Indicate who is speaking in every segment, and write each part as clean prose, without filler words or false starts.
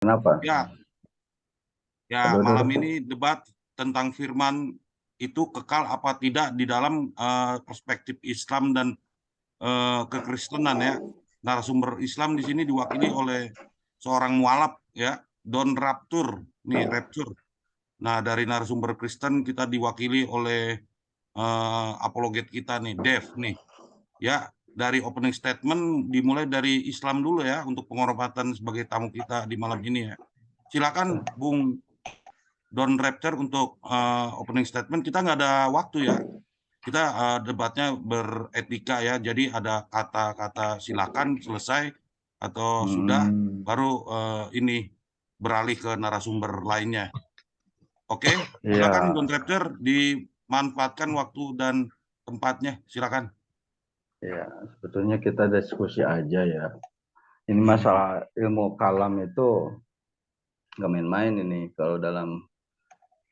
Speaker 1: Kenapa?
Speaker 2: Ya,
Speaker 1: Aduh, aduh,
Speaker 2: malam
Speaker 1: aduh.
Speaker 2: ini debat tentang firman itu kekal apa tidak di dalam perspektif Islam dan kekristenan ya. Narasumber Islam di sini diwakili oleh seorang mualaf ya, Don Rapture, nih Rapture. Nah, dari narasumber Kristen kita diwakili oleh apologet kita nih, Dev nih. Ya, dari opening statement dimulai dari Islam dulu ya untuk penghormatan sebagai tamu kita di malam ini ya. Silakan Bung Don Rapture untuk opening statement. Kita nggak ada waktu ya. Kita debatnya beretika ya. Jadi ada kata-kata silakan selesai atau sudah,
Speaker 1: Hmm,
Speaker 2: baru ini beralih ke narasumber lainnya. Oke, silakan
Speaker 1: iya,
Speaker 2: Don Rapture dimanfaatkan waktu dan tempatnya. Silakan.
Speaker 1: iya. Sebetulnya kita diskusi aja ya. Ini
Speaker 2: Hmm.
Speaker 1: masalah ilmu kalam itu nggak main-main ini. Kalau dalam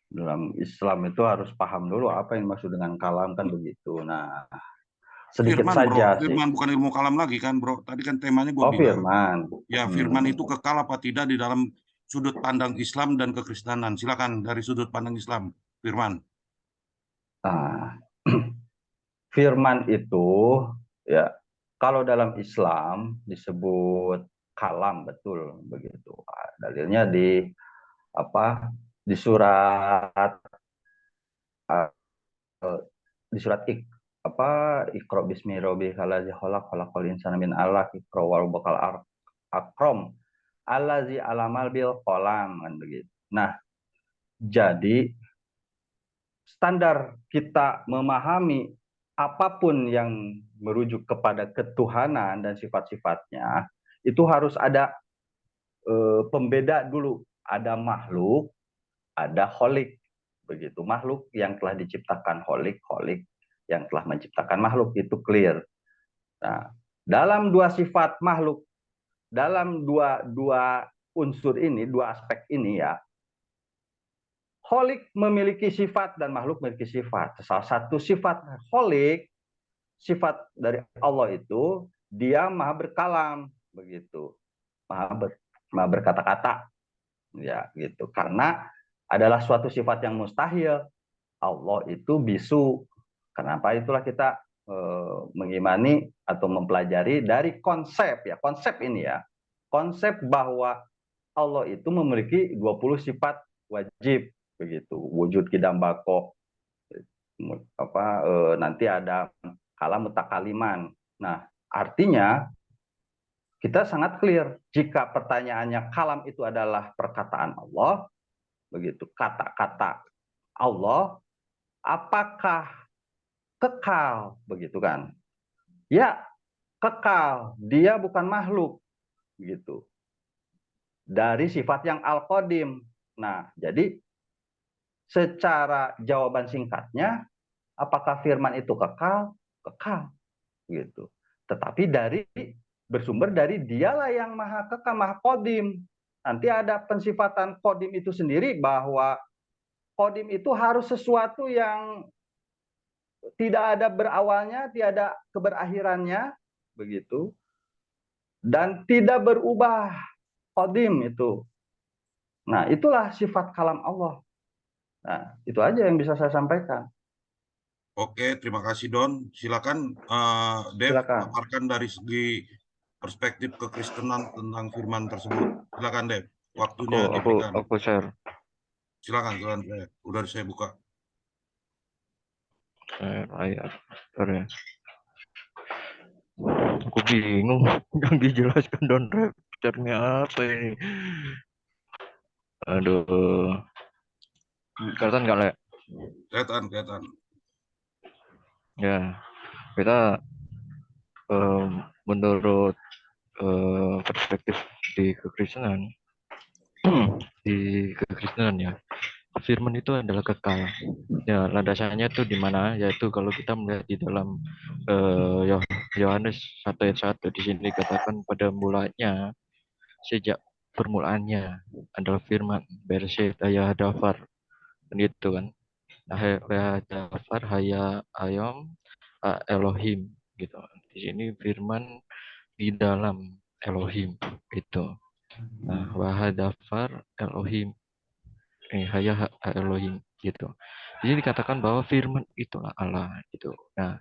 Speaker 1: dalam Islam itu harus paham dulu apa yang maksud dengan kalam kan begitu. Nah, sedikit
Speaker 2: Firman, bro.
Speaker 1: saja sih.
Speaker 2: Firman bukan ilmu kalam lagi kan, bro. Tadi kan temanya gue
Speaker 1: Oh,
Speaker 2: bilang.
Speaker 1: firman.
Speaker 2: Ya, firman
Speaker 1: Hmm.
Speaker 2: itu kekal apa tidak di dalam sudut pandang Islam dan kekristenan. Silakan dari sudut pandang Islam, Firman.
Speaker 1: Nah, firman itu ya kalau dalam Islam disebut kalam betul begitu. Dalilnya di apa di surat uh, di surat apa Iqra bismi rabbikal ladzi khalaq khalaqal insana min 'alaq Iqra wa rabbukal akram allazi alamal bil qalam kan begitu. Nah, jadi standar kita memahami apapun yang merujuk kepada ketuhanan dan sifat-sifatnya itu harus ada pembeda dulu. Ada makhluk, ada kholik. Begitu makhluk yang telah diciptakan kholik, kholik yang telah menciptakan makhluk itu clear. Nah, dalam dua sifat makhluk, dalam dua dua unsur ini, dua aspek ini ya, kholik memiliki sifat dan makhluk memiliki sifat. Salah satu sifat kholik, sifat dari Allah itu dia maha berkalam begitu, maha berkata-kata ya gitu. Karena adalah suatu sifat yang mustahil. Allah itu bisu. Kenapa itulah kita mengimani atau mempelajari dari konsep ya, konsep ini ya. Konsep bahwa Allah itu memiliki 20 sifat wajib begitu. Wujud kidam bako apa nanti ada kalam mutakaliman. Nah, artinya kita sangat clear jika pertanyaannya kalam itu adalah perkataan Allah, begitu kata-kata Allah, apakah kekal begitu kan? Ya, kekal. Dia bukan makhluk gitu. Dari sifat yang al-qadim. Nah, jadi secara jawaban singkatnya, apakah firman itu kekal? Kekal gitu. Tetapi dari bersumber dari dialah yang maha kekal, maha qadim. Nanti ada pensifatan qadim itu sendiri bahwa qadim itu harus sesuatu yang tidak ada berawalnya, tidak keberakhirannya, begitu, dan tidak berubah. Qadim itu. Nah, itulah sifat kalam Allah. Nah, itu aja yang bisa saya sampaikan.
Speaker 2: Oke, terima kasih Don. Silakan Dev
Speaker 1: Silakan.
Speaker 2: paparkan dari segi perspektif kekristenan tentang firman tersebut. Silakan Dev,
Speaker 3: Aku
Speaker 2: waktunya
Speaker 3: aku
Speaker 2: diberikan.
Speaker 3: aku share,
Speaker 2: Silakan, udah saya buka.
Speaker 3: share ayat. Bentar ya. Aku bingung yang dijelaskan Don Rapture-nya apa ini. Aduh, kelihatan nggak Le?
Speaker 2: Kelihatan.
Speaker 3: Ya, kita menurut perspektif di kekristenan, di kekristenan ya, firman itu adalah kekal. Ya, landasannya tuh di mana? Yaitu kalau kita melihat di dalam Yohanes 1 ayat 1 di sini dikatakan pada mulanya sejak permulaannya adalah firman Bereshit Haya Dafar kan gitu kan. Nah, Haya Dafar Haya Ayom Elohim gitu. Di sini firman di dalam Elohim itu. Nah, wahadafar Elohim, haya Elohim gitu. Di sini dikatakan bahwa firman itulah Allah gitu. Nah,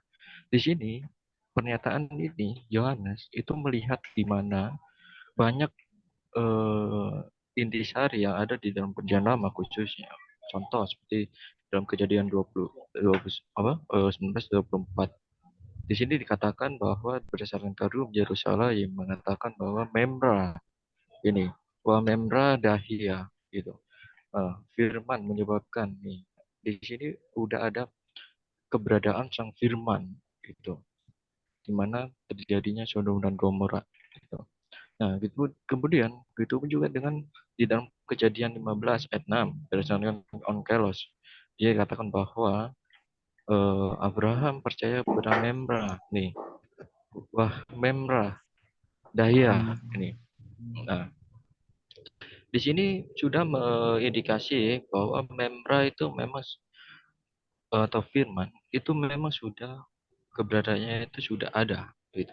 Speaker 3: di sini pernyataan ini Yohanes itu melihat di mana banyak eh, intisari yang ada di dalam perjanjian lama khususnya. Contoh seperti dalam kejadian 20 1924. Di sini dikatakan bahwa berdasarkan Karum Yerusalem yang mengatakan bahwa Memra ini, bahwa Memra Dahia gitu. Firman menyebabkan nih. Di sini udah ada keberadaan sang firman gitu, di mana terjadinya Sodom dan Gomora gitu. Nah, gitu, kemudian begitu pun juga dengan di dalam kejadian 15 ayat 6 berdasarkan Onkelos, dia katakan bahwa Abraham percaya kepada Memra nih, wah Memra Dahia ini. Nah, di sini sudah mengindikasi bahwa Memra itu memang atau firman itu memang sudah keberadaannya itu sudah ada gitu.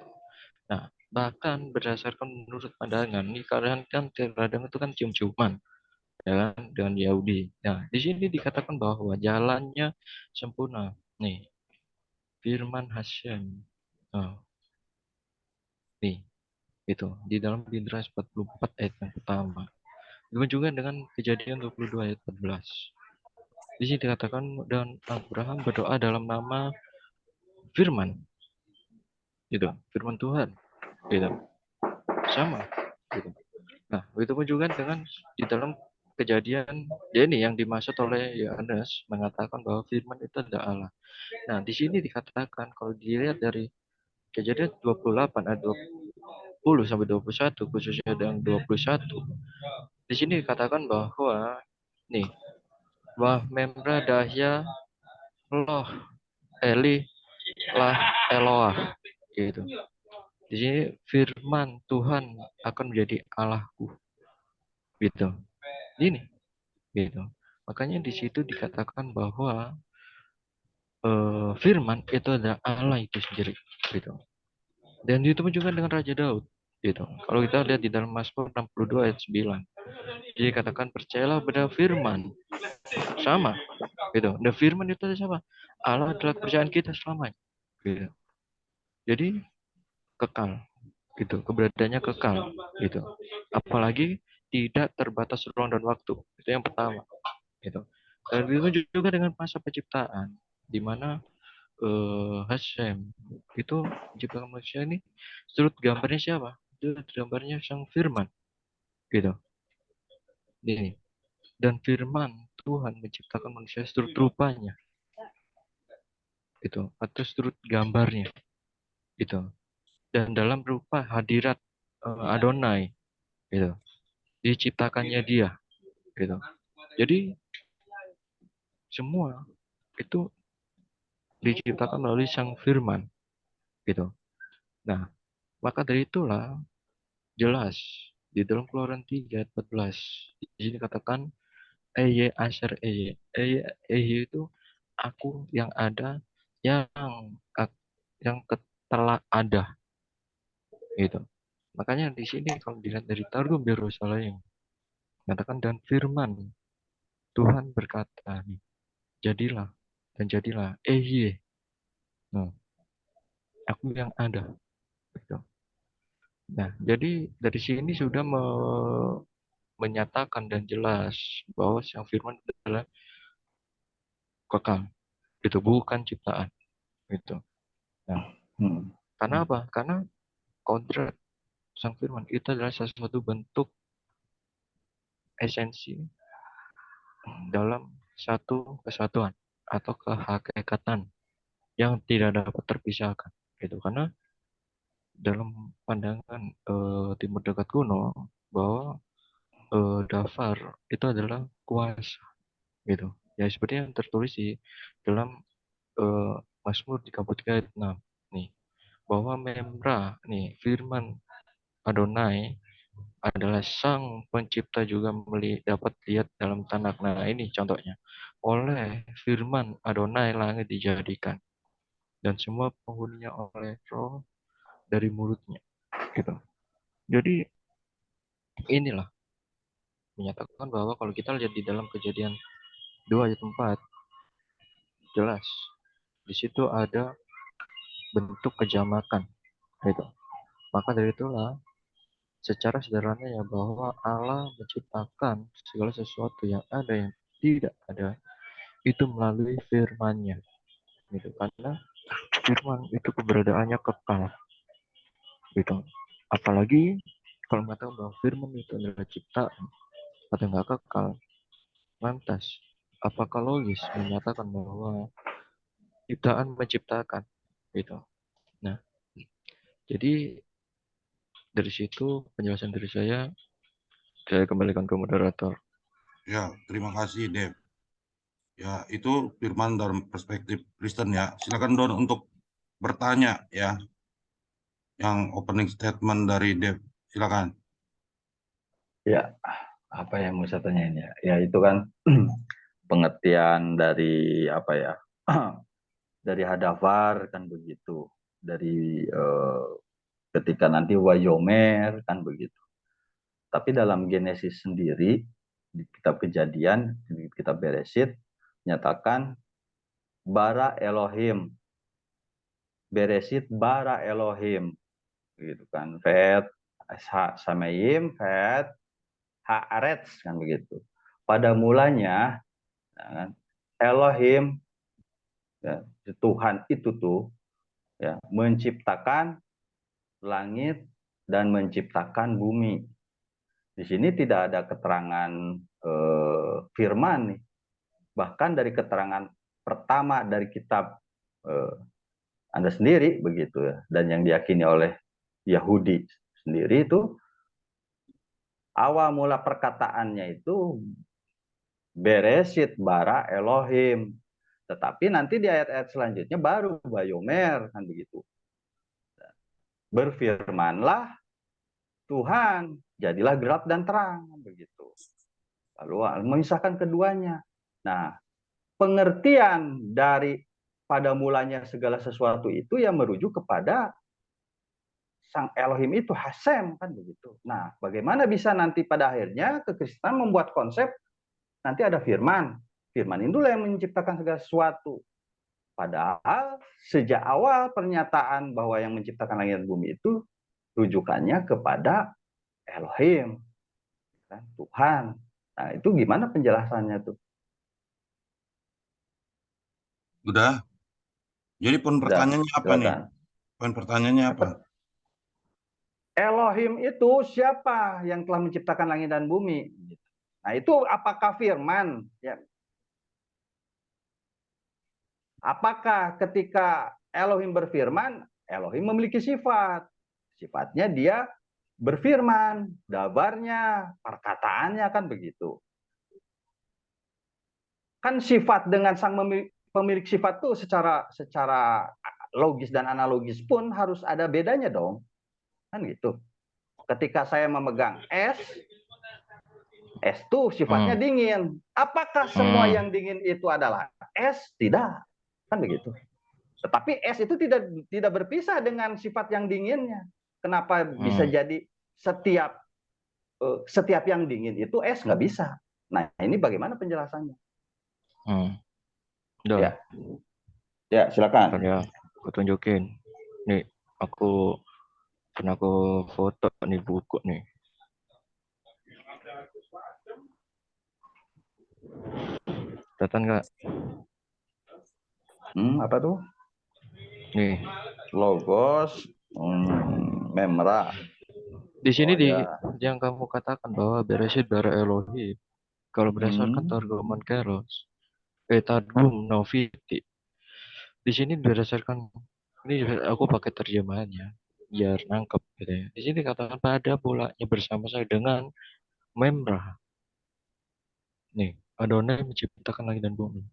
Speaker 3: Nah, bahkan berdasarkan menurut pandangan ini kalian kan terkadang itu kan cium-ciuman ya kan dengan Yahudi. Nah, di sini dikatakan bahwa jalannya sempurna. Nih, firman Hashem. Nah, nih, itu di dalam Bintras 44 ayat yang pertama. Demikian juga dengan Kejadian 22 ayat 14. Di sini dikatakan dan Abraham berdoa dalam nama firman, gitu, firman Tuhan, gitu, sama, gitu. Nah, begitu pun juga dengan di dalam kejadian ya ini yang dimaksud oleh Yohanes mengatakan bahwa firman itu adalah Allah. Nah, di sini dikatakan kalau dilihat dari kejadian 28 ayat 20 sampai 21 khususnya yang 21 di sini dikatakan bahwa nih wah memra dahya loh Eli lah Eloah gitu. Di sini firman Tuhan akan menjadi Allahku gitu. Ini gitu. Makanya di situ dikatakan bahwa firman itu adalah Allah itu sendiri gitu. Dan itu pun juga dengan Raja Daud gitu. Kalau kita lihat di dalam Mazmur 62 ayat 9, dia katakan percayalah pada firman sama gitu. Dan firman itu adalah siapa? Allah adalah kepercayaan kita selamanya. Gitu. Jadi kekal gitu, keberadaannya kekal gitu. Apalagi tidak terbatas ruang dan waktu. Itu yang pertama gitu. Dan itu juga dengan masa penciptaan di mana Hashem itu menciptakan manusia ini sudut gambarnya siapa? Sudut gambarnya sang firman gitu. Ini. Dan firman Tuhan menciptakan manusia sudut rupanya itu atau sudut gambarnya gitu. Dan dalam rupa hadirat Adonai gitu. Diciptakannya dia gitu. Jadi semua itu diciptakan melalui sang firman gitu. Nah, maka dari itulah jelas di dalam Keluaran 3 ayat 14 di sini katakan Eye Asher Eye. Eye itu aku yang ada yang yang telah ada gitu. Makanya di sini kalau dilihat dari Targum Yerusalem katakan dan firman Tuhan berkata nih, jadilah dan jadilah Eye. Nah, aku yang ada gitu. Nah, jadi dari sini sudah menyatakan dan jelas bahwa yang firman adalah kekal. Itu bukan ciptaan. Gitu. Nah, karena apa? Karena kodrat sang firman itu adalah salah satu bentuk esensi dalam satu kesatuan atau kehakikatan yang tidak dapat terpisahkan. Gitu. Karena dalam pandangan timur dekat kuno bahwa dafar itu adalah kuasa gitu. Ya seperti yang tertulis di dalam eh, Mazmur 33 ayat 6 nih bahwa Memra nih firman Adonai adalah sang pencipta juga dapat lihat dalam Tanakh. Nah ini contohnya oleh firman Adonai langit dijadikan dan semua penghuninya oleh roh dari mulutnya gitu. Jadi inilah menyatakan bahwa kalau kita lihat di dalam Kejadian 2 ayat 4 jelas di situ ada bentuk kejamakan gitu. Maka dari itulah secara sederhana ya bahwa Allah menciptakan segala sesuatu yang ada yang tidak ada itu melalui firman-Nya gitu. Karena firman itu keberadaannya kekal gitu. Apalagi kalau mengatakan bahwa firman itu adalah ciptaan atau nggak kekal, lantas apakah logis menyatakan bahwa ciptaan menciptakan gitu. Nah, jadi dari situ penjelasan dari saya kembalikan ke moderator.
Speaker 2: Ya, terima kasih, Dev. Ya, itu firman dalam perspektif Kristen ya. Silakan Don untuk bertanya ya. Yang opening statement dari Dev. Silakan.
Speaker 1: Ya, apa yang mau saya tanyain ya? Ya itu kan pengertian dari apa ya? Dari hadafar kan begitu. Dari ketika nanti wayomer kan begitu. Tapi dalam Genesis sendiri di kitab Kejadian, di kitab Beresit nyatakan bara Elohim, Beresit bara Elohim gitu kan. Vet Sameim, Vet Haaretz kan begitu. Pada mulanya ya kan, Elohim ya, Tuhan itu tuh ya menciptakan langit dan menciptakan bumi. Di sini tidak ada keterangan firman nih. Bahkan dari keterangan pertama dari kitab eh, Anda sendiri begitu ya, dan yang diyakini oleh Yahudi sendiri itu awal mula perkataannya itu Beresit bara Elohim. Tetapi nanti di ayat-ayat selanjutnya baru Bayomer kan begitu. Berfirmanlah Tuhan, jadilah gelap dan terang begitu. Lalu memisahkan keduanya. Nah, pengertian dari pada mulanya segala sesuatu itu yang merujuk kepada sang Elohim itu Hasem kan begitu. Nah, bagaimana bisa nanti pada akhirnya kekristenan membuat konsep nanti ada firman. Firman itulah yang menciptakan segala sesuatu. Padahal sejak awal pernyataan bahwa yang menciptakan langit dan bumi itu rujukannya kepada Elohim, kan? Tuhan. Nah, itu gimana penjelasannya tuh?
Speaker 2: Udah. Jadi poin
Speaker 1: Udah,
Speaker 2: pertanyaannya apa nih?
Speaker 1: silakan.
Speaker 2: Poin pertanyaannya apa?
Speaker 1: Elohim itu siapa yang telah menciptakan langit dan bumi? Nah, itu apakah firman? Ya. Apakah ketika Elohim berfirman, Elohim memiliki sifat. Sifatnya dia berfirman, dabarnya, perkataannya kan begitu. Kan sifat dengan sang pemilik sifat itu secara logis dan analogis pun harus ada bedanya dong. Kan gitu. Ketika saya memegang es itu sifatnya dingin. Apakah semua yang dingin itu adalah es? Tidak. Kan begitu. Tetapi es itu tidak berpisah dengan sifat yang dinginnya. Kenapa bisa jadi setiap yang dingin itu es? Nggak bisa. Nah, ini bagaimana penjelasannya?
Speaker 3: Udah.
Speaker 1: Ya. Ya, silakan.
Speaker 3: Ya, aku tunjukin. Nih, aku foto nih buku nih. Kelihatan nggak?
Speaker 1: Apa tuh?
Speaker 3: Nih.
Speaker 1: Logos, memra.
Speaker 3: Di sini
Speaker 1: ya.
Speaker 3: yang kamu katakan bahwa Bereshit bara Elohim. Kalau berdasarkan Targum Keros, Targum Noviti. Di sini berdasarkan ini aku pakai terjemahannya biar nangkep gitu ya. Di sini katakan pada mulanya bersama saya dengan Memra. Nih, Adonai menciptakan langit dan bumi.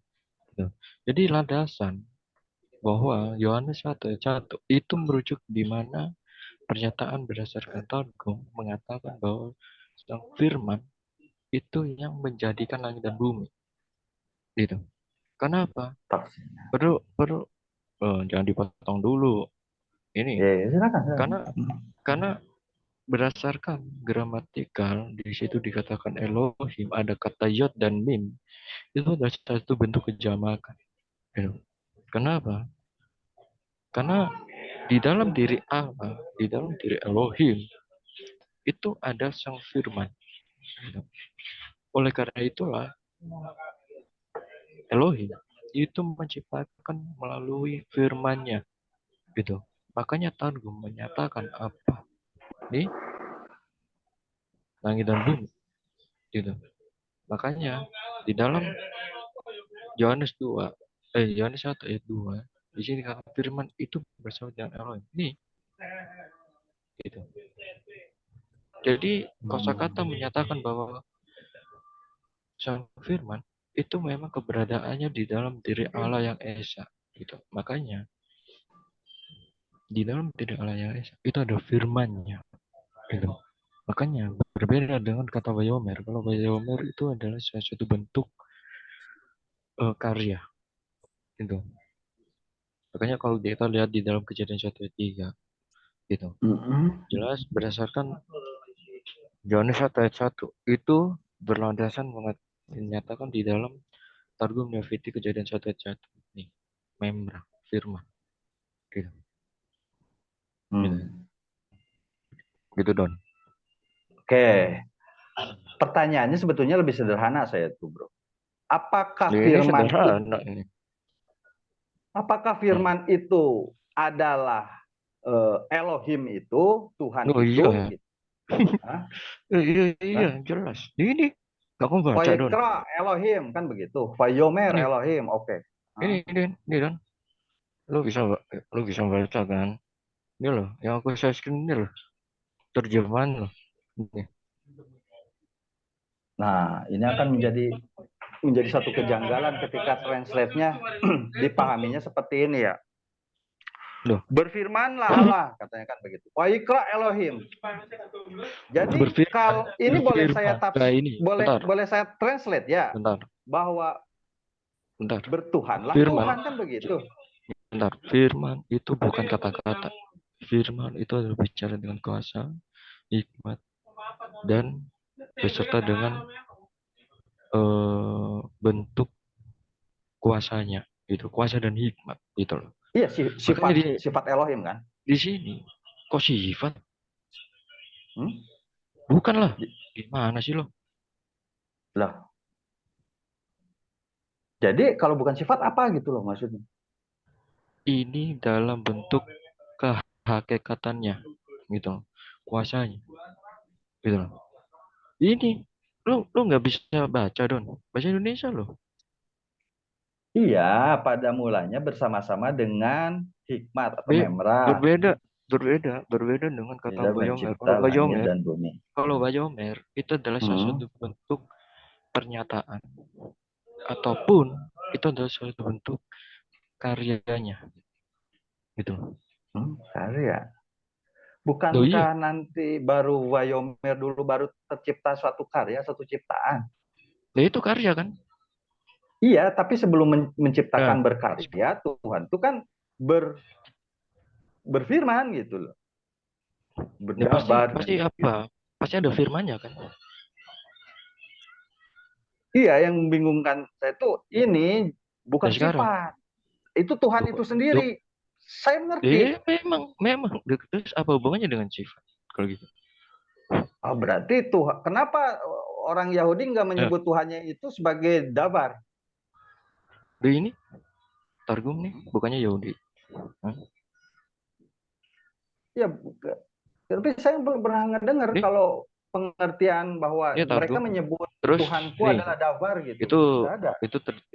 Speaker 3: Gitu. Jadi landasan bahwa Yohanes 1:1 itu merujuk di mana pernyataan berdasarkan Targum mengatakan bahwa sang firman itu yang menjadikan langit dan bumi. Gitu. Kenapa? Perlu jangan dipotong dulu. Ini
Speaker 1: Ya, silakan.
Speaker 3: karena berdasarkan gramatikal di situ dikatakan Elohim, ada kata yod dan mim, itu adalah satu bentuk kejamakan. Gitu. Kenapa? Karena di dalam diri Allah, di dalam diri Elohim itu ada sang firman. Gitu. Oleh karena itulah Elohim itu menciptakan melalui firman-Nya, gitu. Makanya Targum menyatakan apa? Nih, langit dan bumi, gitu. Makanya di dalam Yohanes 2, Yohanes 1 ayat 2, di sini kata firman itu bersama dengan Elohim. Nih, gitu. Jadi kosakata menyatakan bahwa sang firman itu memang keberadaannya di dalam diri Allah yang esa, gitu. Makanya di dalam diri Allah yang esa itu ada firman-Nya, gitu. Makanya berbeda dengan kata Bayomer. Kalau Bayomer itu adalah suatu bentuk karya, gitu. Makanya kalau kita lihat di dalam Kejadian 1 ayat 3, gitu. Jelas berdasarkan Yohanes 1 ayat 1 itu berlandasan menyatakan di dalam Targum Yafiti Kejadian 1 ayat 1. Nih, memra, firman. Gitu. Gitu. Gitu, Don.
Speaker 1: Oke. Pertanyaannya sebetulnya lebih sederhana saya tuh, Bro. Apakah
Speaker 3: Ya, ini
Speaker 1: firman
Speaker 3: sederhana ini.
Speaker 1: apakah firman itu adalah Elohim itu, Tuhan
Speaker 3: Oh
Speaker 1: itu
Speaker 3: iya.
Speaker 1: gitu. Hah?
Speaker 3: Iya,
Speaker 1: Hah?
Speaker 3: jelas. Ini kamu baca, Don.
Speaker 1: Vayikra Elohim kan begitu. Vayomer
Speaker 3: Ini,
Speaker 1: Elohim. Oke. Hah?
Speaker 3: ini, Don. Lu bisa baca kan? Ini loh, yang aku share screen ini loh, terjemahan loh. Ini.
Speaker 1: Nah, ini akan menjadi satu kejanggalan ketika translate-nya dipahaminya seperti ini ya.
Speaker 3: Loh,
Speaker 1: Berfirmanlah Allah, katanya kan begitu. Wa'ikra Elohim. Jadi kalau ini boleh saya
Speaker 3: berfirman. Nah ini,
Speaker 1: boleh saya translate ya,
Speaker 3: bentar,
Speaker 1: bahwa
Speaker 3: bentar.
Speaker 1: bertuhanlah
Speaker 3: Firman,
Speaker 1: Tuhan kan begitu.
Speaker 3: bentar. Firman itu bukan kata-kata. Firman itu adalah bicara dengan kuasa, hikmat, dan beserta dengan bentuk kuasanya, gitu. Kuasa dan hikmat, gitu loh.
Speaker 1: Iya,
Speaker 3: Makanya
Speaker 1: sifat Elohim kan.
Speaker 3: di sini, kok sifat?
Speaker 1: Hmm?
Speaker 3: Bukan lah. Gimana sih lo?
Speaker 1: Lah, jadi kalau bukan sifat apa gitu loh maksudnya.
Speaker 3: Ini dalam bentuk kehakikatannya, gitu. Kuasanya, gitu loh. Ini lu nggak bisa baca, Don. Bahasa Indonesia lo.
Speaker 1: Iya, pada mulanya bersama-sama dengan hikmat atau memra.
Speaker 3: Berbeda, berbeda dengan kata
Speaker 1: Tidak
Speaker 3: Bayomer.
Speaker 1: mencipta langit dan bumi.
Speaker 3: Kalau Bayomer itu adalah salah
Speaker 1: Hmm.
Speaker 3: satu bentuk pernyataan, ataupun itu adalah suatu bentuk karyanya, gitu loh.
Speaker 1: Karya.
Speaker 3: Oh iya,
Speaker 1: Bukankah nanti baru Wayomer dulu baru tercipta suatu karya, suatu ciptaan?
Speaker 3: nah itu karya kan?
Speaker 1: Iya, tapi sebelum
Speaker 3: Nah,
Speaker 1: menciptakan berkarya, Tuhan itu kan berfirman gitu loh.
Speaker 3: ini pasti
Speaker 1: Berdabar kan
Speaker 3: pasti
Speaker 1: begitu.
Speaker 3: apa? Pasti ada firmannya kan?
Speaker 1: Iya, yang membingungkan saya tuh ini
Speaker 3: Dan
Speaker 1: bukan
Speaker 3: sekarang,
Speaker 1: sifat. Itu Tuhan itu
Speaker 3: loh,
Speaker 1: sendiri. Saya mengerti.
Speaker 3: memang terus apa hubungannya dengan sifat? Kalau gitu.
Speaker 1: Oh, berarti Tuhan. Kenapa orang Yahudi nggak
Speaker 3: Nah,
Speaker 1: menyebut Tuhannya itu sebagai dabar?
Speaker 3: ini Targum nih, bukannya Yahudi. Hah?
Speaker 1: Ya, tapi saya belum pernah dengar
Speaker 3: Nih,
Speaker 1: kalau pengertian bahwa
Speaker 3: ini
Speaker 1: mereka
Speaker 3: Targum.
Speaker 1: menyebut
Speaker 3: Terus
Speaker 1: Tuhanku
Speaker 3: nih,
Speaker 1: adalah dabar gitu.
Speaker 3: itu
Speaker 1: Nggak ada.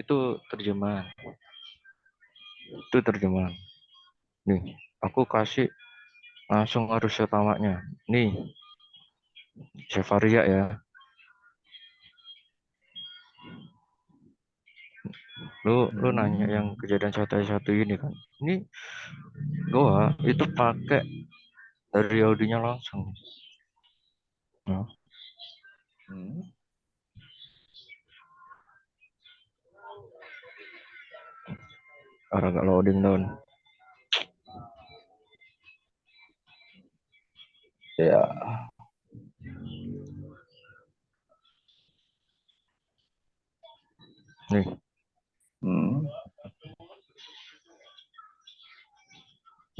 Speaker 3: itu terjemahan. Itu terjemahan. Nih, aku kasih langsung arus utamanya. Nih, Sefaria ya. Lu nanya yang kejadian satu ini kan. Ini gua itu pakai dari audionya langsung. Nah,
Speaker 1: Hmm.
Speaker 3: agak loading down.
Speaker 1: Ya.
Speaker 3: Nih.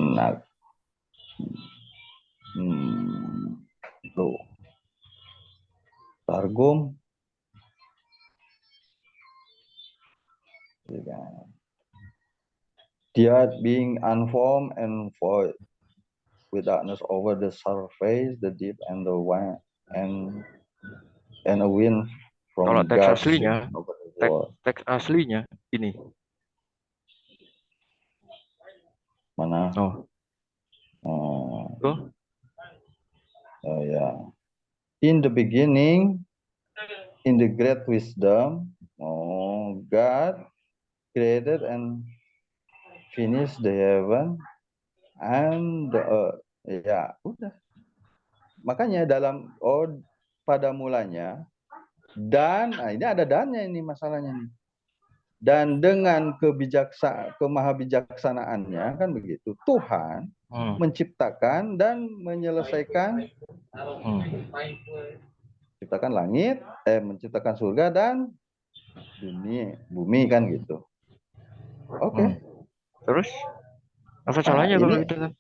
Speaker 1: Nah, tuh. Targum. Dia being unformed and void, with darkness over the surface, the deep and the wide, and a wind
Speaker 3: Kalau
Speaker 1: from
Speaker 3: teks
Speaker 1: God's
Speaker 3: aslinya,
Speaker 1: over the world.
Speaker 3: teks aslinya ini.
Speaker 1: Mana?
Speaker 3: Oh.
Speaker 1: Oh ya. In the beginning, in the great wisdom, God created and finished the heaven and the earth. Ya, udah. Makanya pada mulanya dan ini ada dannya ini masalahnya nih. Dan dengan kemahabijaksanaannya kan begitu. Tuhan menciptakan dan menyelesaikan menciptakan langit, menciptakan surga dan bumi kan gitu. Oke.
Speaker 3: Terus apa salahnya kalau itu kan?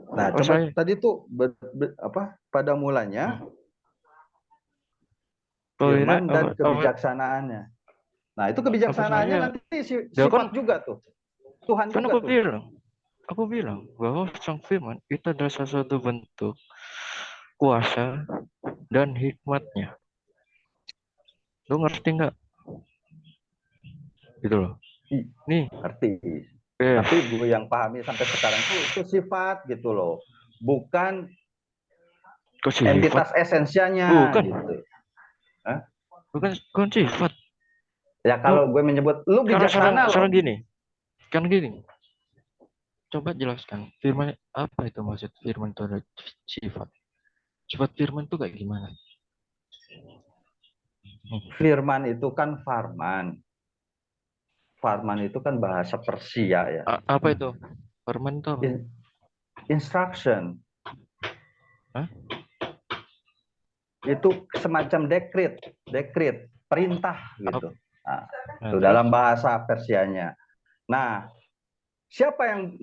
Speaker 1: Nah, coba tadi tuh pada mulanya firman dan kebijaksanaannya. Nah, itu kebijaksanaannya nanti sifat juga tuh. Tuhan
Speaker 3: kan
Speaker 1: juga tuh.
Speaker 3: Aku bilang bahwa sang firman itu adalah salah satu bentuk kuasa dan hikmatnya. Lu ngerti nggak? Gitu loh. Nih.
Speaker 1: Ngerti. Tapi gue yang pahami sampai sekarang itu sifat gitu loh. Bukan entitas esensianya gitu. Hah?
Speaker 3: Bukan sifat.
Speaker 1: Ya kalau gue menyebut lu bijaksana loh.
Speaker 3: Sekarang gini. Coba jelaskan firman apa itu maksud firman itu ada sifat. Sifat firman itu kayak gimana?
Speaker 1: Firman itu kan farman. Farman itu kan bahasa Persia ya.
Speaker 3: Apa itu? Firman itu apa?
Speaker 1: Instruction.
Speaker 3: Hah?
Speaker 1: Itu semacam dekret, perintah gitu. Nah, itu
Speaker 3: terus?
Speaker 1: dalam bahasa Persianya. Nah, siapa yang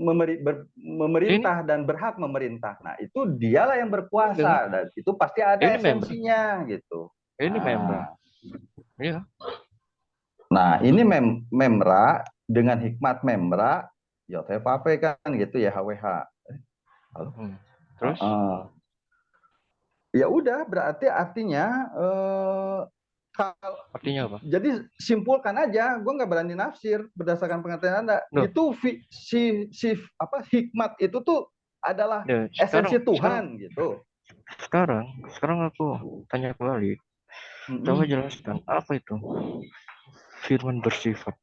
Speaker 1: memerintah dan berhak memerintah? Nah, itu dialah yang berkuasa dan itu pasti ada esensinya gitu.
Speaker 3: Ini member. Iya.
Speaker 1: Nah, ini memra dengan hikmat memra YHWH kan gitu ya HWH.
Speaker 3: Terus?
Speaker 1: Ya udah berarti artinya
Speaker 3: apa?
Speaker 1: Jadi simpulkan aja, gue nggak berani nafsir berdasarkan pengertian Anda. Itu hikmat itu tuh adalah esensi Tuhan gitu.
Speaker 3: Sekarang aku tanya kembali. Coba jelaskan apa itu firman bersifat.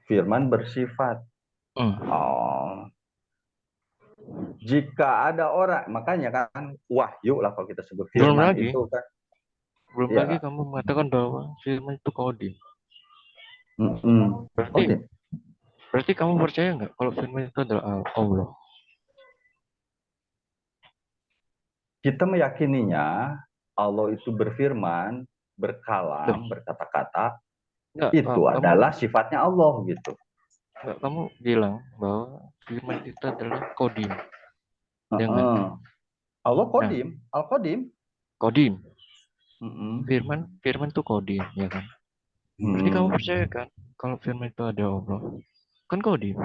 Speaker 1: Firman bersifat. Jika ada orang, makanya kan wahyu lah kalau kita sebut firman itu kan.
Speaker 3: Belum lagi kamu mengatakan bahwa firman itu kodim. Berarti kamu percaya nggak kalau firman itu adalah Allah?
Speaker 1: Kita meyakininya Allah itu berfirman, berkalam, berkata-kata, itu adalah sifatnya Allah gitu.
Speaker 3: Kamu bilang bahwa firman itu adalah kodim.
Speaker 1: Allah kodim, Al-Kodim.
Speaker 3: Kodim. Firman itu kodim, ya kan? Berarti kamu percaya kan kalau firman itu ada Allah? Kan kodim.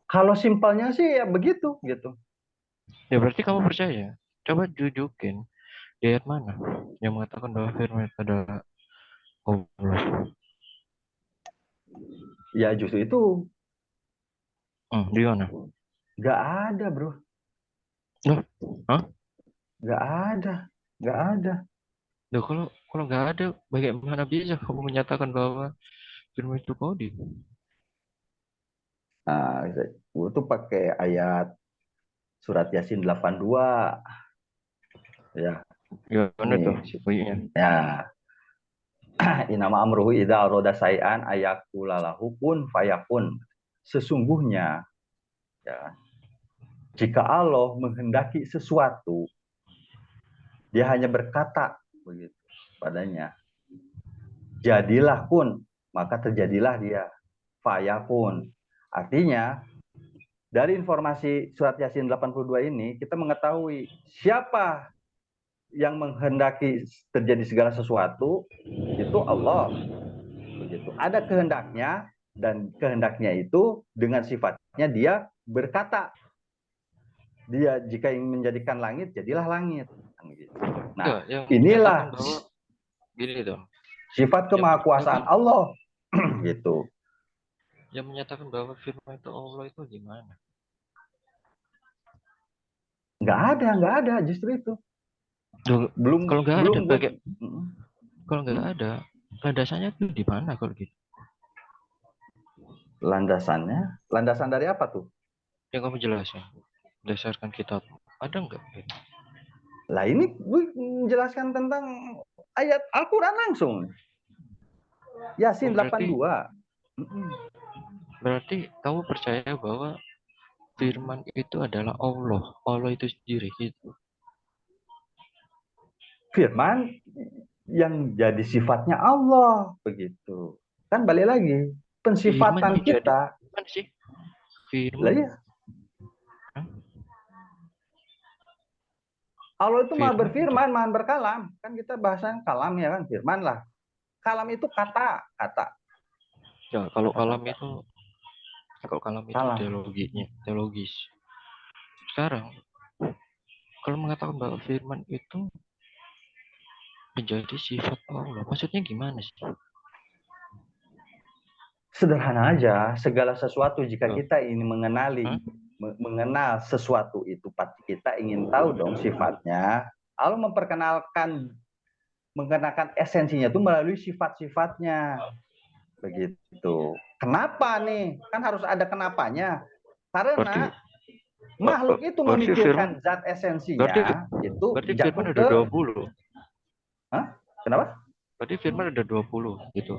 Speaker 1: Kalau simpelnya sih ya begitu gitu.
Speaker 3: Ya berarti kamu percaya. Coba tunjukin di ayat mana yang mengatakan bahwa firman itu adalah Allah.
Speaker 1: Ya justru itu.
Speaker 3: Di mana?
Speaker 1: Gak ada bro.
Speaker 3: Hah?
Speaker 1: Gak ada.
Speaker 3: Loh, kalau nggak ada, bagaimana bisa kamu menyatakan bahwa firman itu kodim?
Speaker 1: Nah, gue tuh pakai ayat surat Yasin 82. Ya.
Speaker 3: Gimana tuh?
Speaker 1: Ya. Inama amruhu idza arada say'an ayaqulalahu kun fayakun. sesungguhnya ya, jika Allah menghendaki sesuatu, dia hanya berkata begitu padanya, jadilah kun, maka terjadilah dia. Fayakun. Artinya, dari informasi surat Yasin 82 ini, kita mengetahui siapa yang menghendaki terjadi segala sesuatu, itu Allah. Begitu. Ada kehendaknya, dan kehendaknya itu dengan sifatnya dia berkata. Dia jika ingin menjadikan langit, jadilah langit. Nah,
Speaker 3: yang
Speaker 1: inilah
Speaker 3: menyatakan bahwa gini dong,
Speaker 1: sifat
Speaker 3: yang
Speaker 1: kemahakuasaan
Speaker 3: menyatakan,
Speaker 1: Allah. Gitu.
Speaker 3: yang menyatakan bahwa firman itu Allah itu gimana?
Speaker 1: Nggak ada, justru itu.
Speaker 3: Loh,
Speaker 1: Belum,
Speaker 3: kalau nggak ada,
Speaker 1: belum.
Speaker 3: kalau nggak ada, landasannya tuh di mana kalau gitu?
Speaker 1: Landasan dari apa tuh?
Speaker 3: Yang kamu jelasin, berdasarkan kitab. Ada nggak?
Speaker 1: Lah ini gue menjelaskan tentang ayat Al-Quran langsung. Yasin 82.
Speaker 3: Berarti kamu percaya bahwa firman itu adalah Allah. Allah itu sendiri gitu.
Speaker 1: Firman yang jadi sifatnya Allah. Begitu. Kan balik lagi. Pensifatan
Speaker 3: Firman
Speaker 1: kita.
Speaker 3: Firman sih?
Speaker 1: Lah
Speaker 3: Firman.
Speaker 1: ya. Allah itu maha
Speaker 3: Firman
Speaker 1: berfirman, maha berkalam. Kan kita bahasan kalam ya kan, firman lah. Kalam itu kata.
Speaker 3: Ya, kalau kalam itu
Speaker 1: Kalam.
Speaker 3: teologis. Sekarang, kalau mengatakan bahwa firman itu menjadi sifat Allah, maksudnya gimana sih?
Speaker 1: Sederhana aja, segala sesuatu jika kita ingin mengenal sesuatu itu, pasti kita ingin tahu dong sifatnya. Allah mengenalkan esensinya itu melalui sifat-sifatnya. Begitu. Kenapa nih? Kan harus ada kenapanya. Karena makhluk itu memikirkan zat esensinya itu
Speaker 3: firman
Speaker 1: jatuh
Speaker 3: ada
Speaker 1: ke
Speaker 3: 20.
Speaker 1: Hah? Kenapa?
Speaker 3: Berarti firman ada 20 gitu.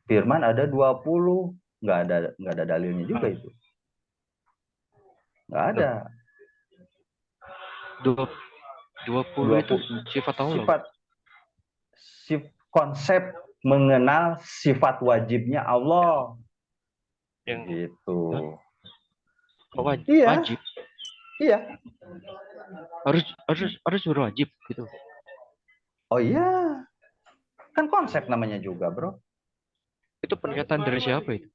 Speaker 1: Firman ada 20, nggak ada dalilnya juga itu. Nggak ada.
Speaker 3: 20 itu sifat Allah.
Speaker 1: Konsep mengenal sifat wajibnya Allah.
Speaker 3: Yang
Speaker 1: gitu.
Speaker 3: Wajib.
Speaker 1: Iya.
Speaker 3: Harus berwajib gitu.
Speaker 1: Oh iya. Kan konsep namanya juga, Bro.
Speaker 3: Itu pernyataan dari siapa itu?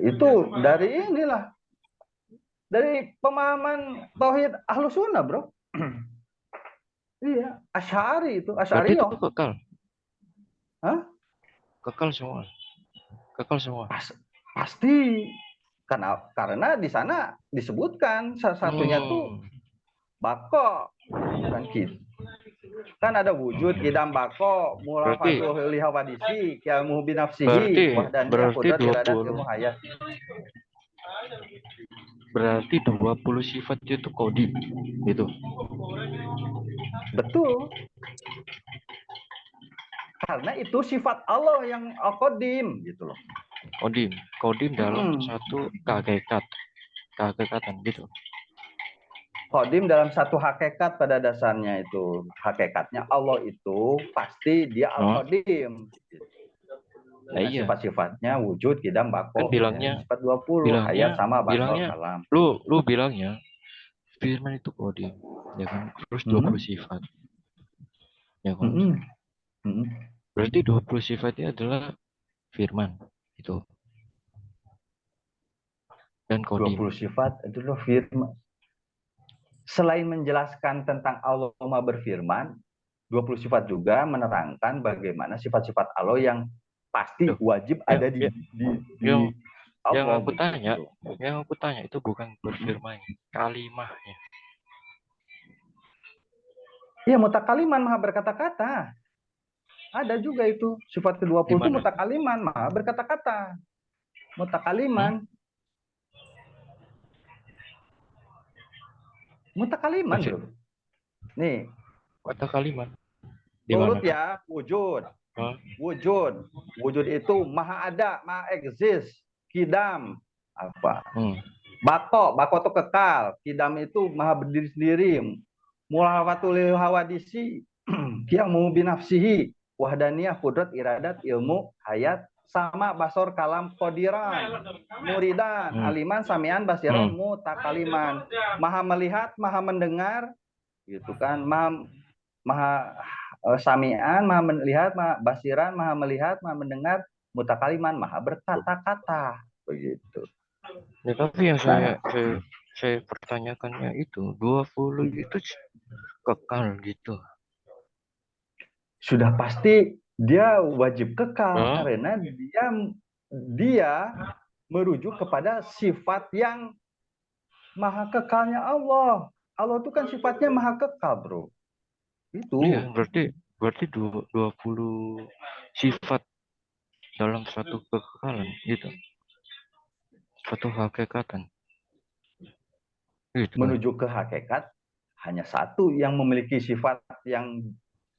Speaker 1: Itu dari inilah. Dari pemahaman tauhid Ahlus Sunnah, Bro. Iya, Asy'ari itu,
Speaker 3: Berarti itu
Speaker 1: Asy'ariyah.
Speaker 3: kekal.
Speaker 1: Hah?
Speaker 3: Kekal semua.
Speaker 1: Pasti. Karena di sana disebutkan salah satunya tuh bako, kan gitu. Kan ada wujud idam bako, mulafatu lihawadisi, kiamu binafsihi, wahdaniyah, qudrat, iradat, ilmu hayat.
Speaker 3: Berarti 20 sifat itu qadim gitu.
Speaker 1: Betul. Karena itu sifat Allah yang qadim gitu loh.
Speaker 3: Qadim dalam satu kehakikatan gitu.
Speaker 1: Qadim dalam satu hakikat pada dasarnya itu. Hakikatnya Allah itu pasti dia al-qadim. Nah, iya. Sifat-sifatnya wujud, qidam, baqo.
Speaker 3: Kan bilangnya
Speaker 1: sifat 20, hayat sama bakal kalam.
Speaker 3: Lu bilangnya firman itu qadim, ya kan? Terus 20 sifat. Ya kan? Berarti 20 sifatnya adalah firman itu. Dan qadim.
Speaker 1: 20 sifat adalah firman. Selain menjelaskan tentang Allah Maha berfirman, 20 sifat juga menerangkan bagaimana sifat-sifat Allah yang pasti wajib ada di
Speaker 3: Allah. Yang aku tanya itu bukan berfirman, kalimahnya.
Speaker 1: Iya, mutakaliman, maha berkata-kata. Ada juga itu. Sifat ke-20 itu mutakaliman, maha berkata-kata. Mutakaliman. Mutakaliman, bro. Nih.
Speaker 3: Mutakaliman.
Speaker 1: Urut ya, wujud. Wujud itu maha ada, maha eksis. kidam apa?
Speaker 3: Hmm.
Speaker 1: Bako itu kekal, kidam itu maha berdiri sendiri. Mulawatul hawadisi, qiyamu binafsihi, wahdaniyah, kudrat, iradat, ilmu, hayat, sama, basor, kalam, qadiran, muridan, aliman, samian, basiran, mutakaliman. Maha melihat, maha mendengar, gitu kan? Maha samian, maha melihat, maha basiran, maha melihat, maha mendengar, mutakaliman, maha berkata-kata, begitu.
Speaker 3: Ya, tapi yang saya pertanyakannya itu 20 itu kekal gitu.
Speaker 1: Sudah pasti dia wajib kekal karena dia merujuk kepada sifat yang maha kekalnya Allah. Allah itu kan sifatnya maha kekal, bro. Itu.
Speaker 3: Iya, berarti 20 sifat dalam satu kekekalan gitu. Satu hakikatan. Gitu,
Speaker 1: menuju ke hakikat hanya satu yang memiliki sifat yang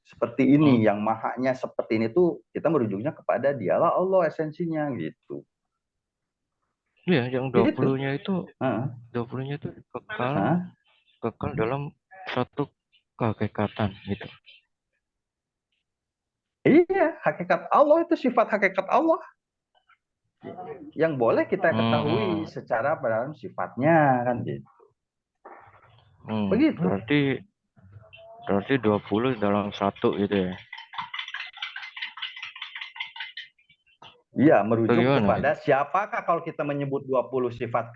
Speaker 1: seperti ini, yang mahanya seperti ini tuh kita merujuknya kepada dialah Allah esensinya gitu.
Speaker 3: Iya, yang 20-nya itu 20-nya itu kekal dalam satu kehakikatan gitu.
Speaker 1: Iya, hakikat Allah itu sifat hakikat Allah yang boleh kita ketahui secara dalam sifatnya kan gitu. Begitu.
Speaker 3: Berarti 20 dalam satu gitu ya.
Speaker 1: Iya, merujuk kepada
Speaker 3: gitu?
Speaker 1: siapakah kalau kita menyebut 20 sifat.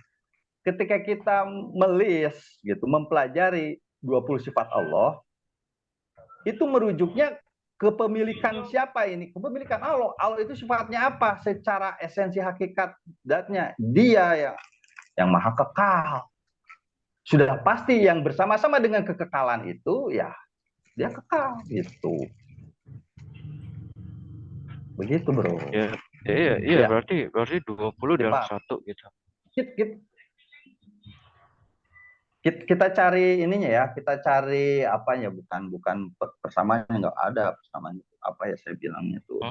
Speaker 1: Ketika kita melis gitu, mempelajari 20 sifat Allah, itu merujuknya kepemilikan siapa ini? Kepemilikan Allah. Allah itu sifatnya apa? Secara esensi hakikat zatnya. Dia yang maha kekal. Sudah pasti yang bersama-sama dengan kekekalan itu ya dia kekal gitu. Begitu, bro.
Speaker 3: Iya, berarti 20 dalam satu gitu.
Speaker 1: Kita cari ininya ya, kita cari apanya, bukan persamaannya, nggak ada persamaannya. Apa ya saya bilangnya tuh?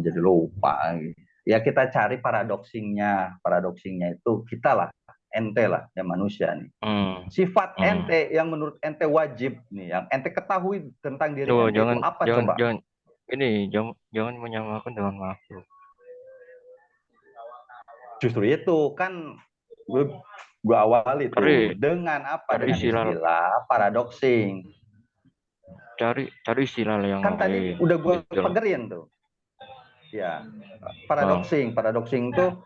Speaker 1: Jadi lupa. Ya kita cari paradoksingnya itu kita lah, ente lah, ya manusia nih. Sifat ente yang menurut ente wajib nih, yang ente ketahui tentang diri ente itu apa coba?
Speaker 3: Jangan menyamakan dengan makhluk.
Speaker 1: Justru itu kan gue awali tuh dengan apa? Dengan istilah paradoksing.
Speaker 3: Cari istilah yang
Speaker 1: kan tadi udah gue pagerin tuh. Ya, paradoksing tuh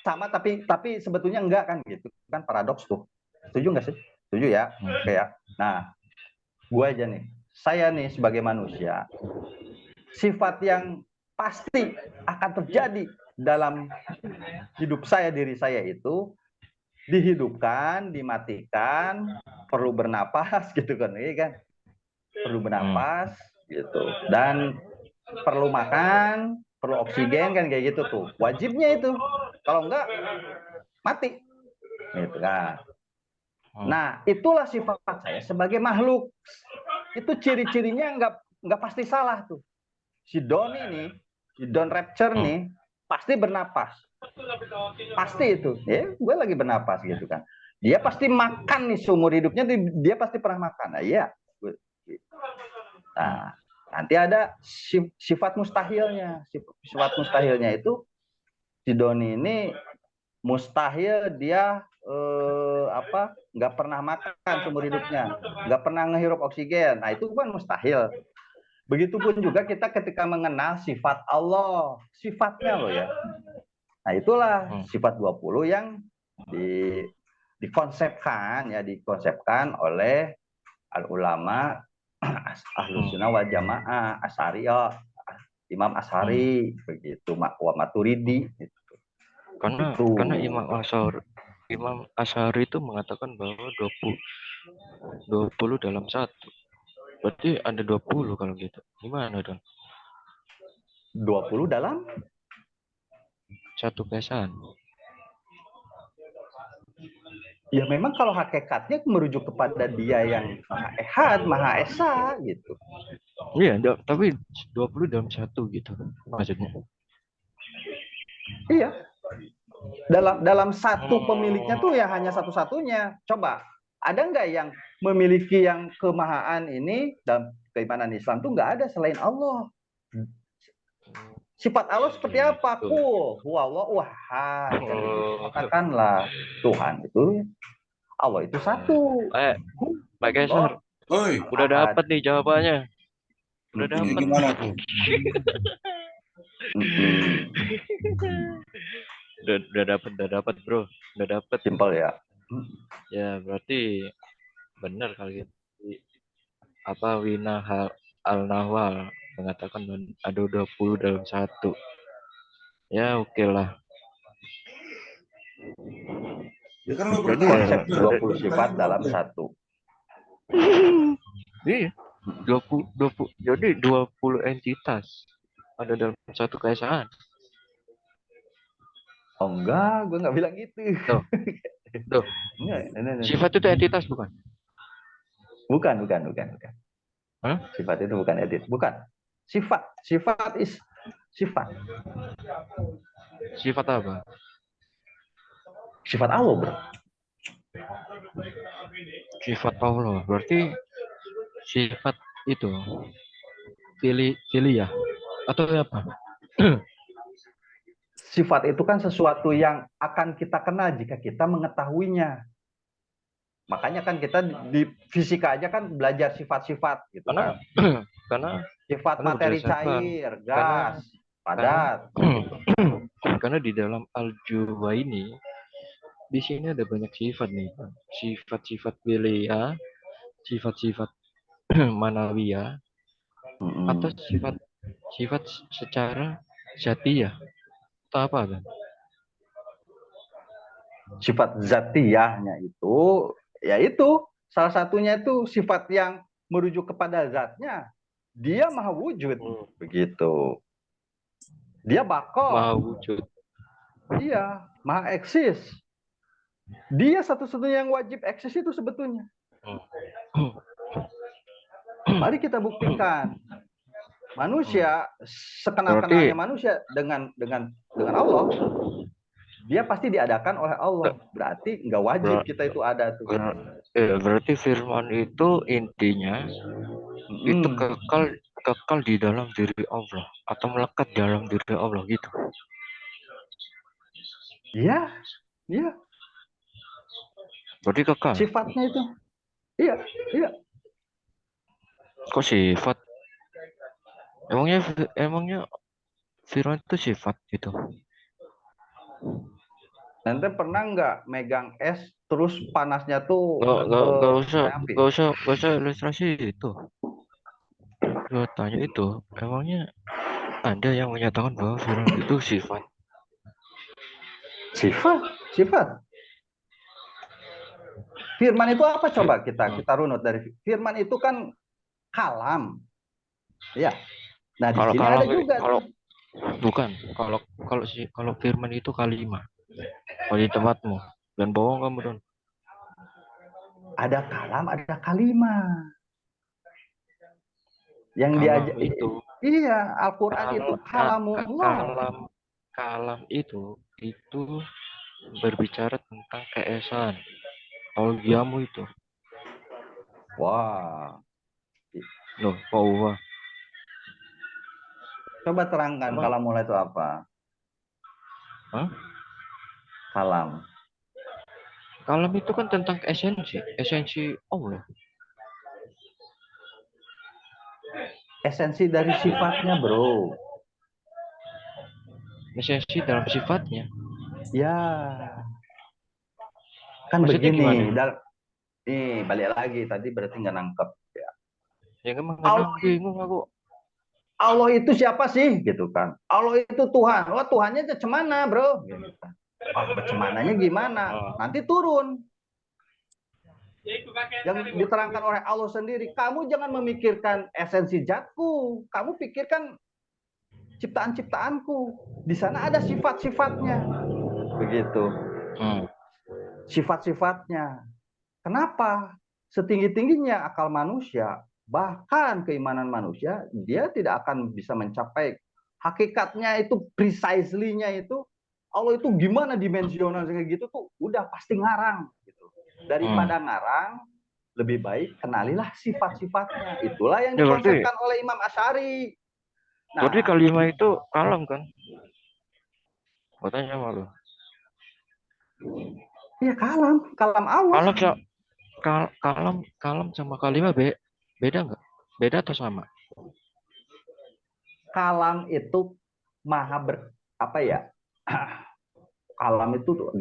Speaker 1: sama tapi sebetulnya enggak kan gitu kan, paradoks tuh. Setuju nggak sih? Setuju ya? Oke ya. Nah, gue aja nih, saya nih sebagai manusia, sifat yang pasti akan terjadi dalam hidup saya, diri saya itu dihidupkan, dimatikan, perlu bernapas gitu kan, iya kan? Perlu bernapas gitu, dan perlu makan, perlu oksigen kan, kayak gitu tuh. Wajibnya itu. Kalau enggak mati. Gitu kan. Nah, itulah sifat saya sebagai makhluk. Itu ciri-cirinya enggak pasti salah tuh. Si Doni nih, si Don Rapture nih pasti bernapas. Pasti itu. Ya, gue lagi bernapas gitu kan. Dia pasti makan nih seumur hidupnya, dia pasti pernah makan. Nah, iya. Nah, nanti ada sifat mustahilnya. Sifat mustahilnya itu si Doni ini mustahil dia nggak pernah makan seumur hidupnya, nggak pernah ngehirup oksigen. Nah, itu kan mustahil. Begitupun juga kita ketika mengenal sifat Allah, sifatnya loh ya. Nah, itulah sifat 20 yang dikonsepkan oleh ulama Ahlus Sunnah wal Jamaah, Asy'ari, Imam Asy'ari, begitu, wa Maturidi gitu.
Speaker 3: Karena Imam Asy'ari itu mengatakan bahwa 20 dalam satu. Berarti ada 20 kalau gitu. Gimana dong?
Speaker 1: 20 dalam
Speaker 3: satu kesan.
Speaker 1: Ya memang kalau hakikatnya merujuk kepada dia yang Maha Ehad, Maha Esa gitu.
Speaker 3: Iya, tapi 20 dalam satu gitu maksudnya.
Speaker 1: Iya, dalam satu pemiliknya tuh
Speaker 3: Hmm.
Speaker 1: ya hanya satu-satunya. Coba, ada nggak yang memiliki yang kemahaan ini dalam keimanan Islam tuh nggak ada selain Allah. Sifat Allah seperti apa?
Speaker 3: Gitu.
Speaker 1: Qul huwallahu ahad.
Speaker 3: Oh.
Speaker 1: Katakanlah Tuhan itu Allah itu satu.
Speaker 3: Pak Kaisar,
Speaker 2: Oi,
Speaker 3: udah
Speaker 1: Ahad.
Speaker 3: dapat nih jawabannya. Udah
Speaker 2: ini
Speaker 3: dapat.
Speaker 2: gimana tuh?
Speaker 3: Udah dapat, Bro. Udah dapat.
Speaker 1: Simpel ya.
Speaker 3: Ya, berarti benar kali gitu. Apa Wina Al-Nawal mengatakan ada 20 dalam satu. Ya, oke lah.
Speaker 2: Ya kan lo
Speaker 3: Jadi
Speaker 2: bertanya
Speaker 1: Konsep
Speaker 2: juga.
Speaker 1: 20 sifat dalam satu.
Speaker 3: iya, 20 jadi 20 entitas ada dalam satu keesaan.
Speaker 1: Oh enggak, gue nggak bilang gitu.
Speaker 3: Tuh,
Speaker 1: Enggak.
Speaker 3: sifat itu entitas bukan?
Speaker 1: Bukan.
Speaker 3: Hah?
Speaker 1: Sifat itu bukan edit, bukan. Sifat is sifat.
Speaker 3: Sifat apa?
Speaker 1: Sifat Allah, bro.
Speaker 3: Sifat Allah. Berarti sifat itu pilih ya atau apa?
Speaker 1: Sifat itu kan sesuatu yang akan kita kenal jika kita mengetahuinya. Makanya kan kita di fisika aja kan belajar sifat-sifat gitu
Speaker 3: Karena
Speaker 1: kan.
Speaker 3: karena
Speaker 1: Sifat materi cair, gas, padat.
Speaker 3: karena di dalam Al-Juba ini di sini ada banyak sifat nih. Sifat-sifat wilayah, sifat-sifat manawiyah, atau sifat secara zatiyah. Atau apa kan?
Speaker 1: Sifat zatiyahnya itu, yaitu salah satunya itu sifat yang merujuk kepada zatnya. Dia maha wujud, begitu. Dia
Speaker 3: Maha
Speaker 1: bako,
Speaker 3: wujud.
Speaker 1: iya, maha eksis. Dia satu-satunya yang wajib eksis itu sebetulnya. Mari kita buktikan. Manusia, sekenal-kenalnya manusia dengan Allah, dia pasti diadakan oleh Allah. Berarti nggak wajib kita itu ada tuh.
Speaker 3: Berarti firman itu intinya itu kekal di dalam diri Allah atau melekat dalam diri Allah gitu.
Speaker 1: Iya.
Speaker 3: Berarti kekal.
Speaker 1: Sifatnya itu. Iya.
Speaker 3: Kok sifat? Emangnya firman itu sifat gitu.
Speaker 1: Nanti pernah nggak megang es terus panasnya tuh
Speaker 3: Gak usah ilustrasi itu. Gue tanya itu, emangnya ada yang menyatakan bahwa firman itu sifat?
Speaker 1: Sifat. Firman itu apa coba kita runut dari firman itu kan kalam. Ya. Nah, di sini ada juga
Speaker 3: kalau firman itu kalimah. Kalau di tempatmu dan bohong kamu Don.
Speaker 1: Ada kalam, ada kalimah. Yang diajak
Speaker 3: itu.
Speaker 1: Iya, Al-Qur'an itu kalamullah.
Speaker 3: Kalam itu berbicara tentang keesaan. Tauhiyamu itu.
Speaker 1: Wah.
Speaker 3: Loh, wah.
Speaker 1: Coba terangkan kalamullah itu apa?
Speaker 3: Hah?
Speaker 1: Kalam
Speaker 3: itu kan tentang esensi Allah.
Speaker 1: Esensi dari sifatnya, bro.
Speaker 3: Esensi dalam sifatnya.
Speaker 1: Ya. Kan
Speaker 3: maksudnya
Speaker 1: begini. Nih, balik lagi. Tadi berarti nggak nangkep. Ya.
Speaker 3: Bingung aku.
Speaker 1: Allah itu siapa sih? Gitu kan. Allah itu Tuhan. Wah, Tuhannya cemana, bro? Gitu kan. Cemananya gimana? Nanti turun. Yang diterangkan oleh Allah sendiri. Kamu jangan memikirkan esensi zatku. Kamu pikirkan ciptaan-ciptaanku. Di sana ada sifat-sifatnya. Begitu. Sifat-sifatnya. Kenapa? Setinggi-tingginya akal manusia, bahkan keimanan manusia, dia tidak akan bisa mencapai hakikatnya itu, precisely-nya itu, Allah itu gimana dimensional kayak gitu tuh, udah pasti ngarang. Gitu. Daripada ngarang, lebih baik kenalilah sifat-sifatnya. Itulah yang
Speaker 3: Ya berarti
Speaker 1: dikonsepkan oleh Imam Asy'ari.
Speaker 3: berarti
Speaker 1: Nah,
Speaker 3: kalimat itu kalam kan? Katanya malu.
Speaker 1: ya kalam, kalam Allah.
Speaker 3: Kalam kalam sama kalimat beda nggak? Beda atau sama?
Speaker 1: Kalam itu maha apa ya? Kalam itu tuh,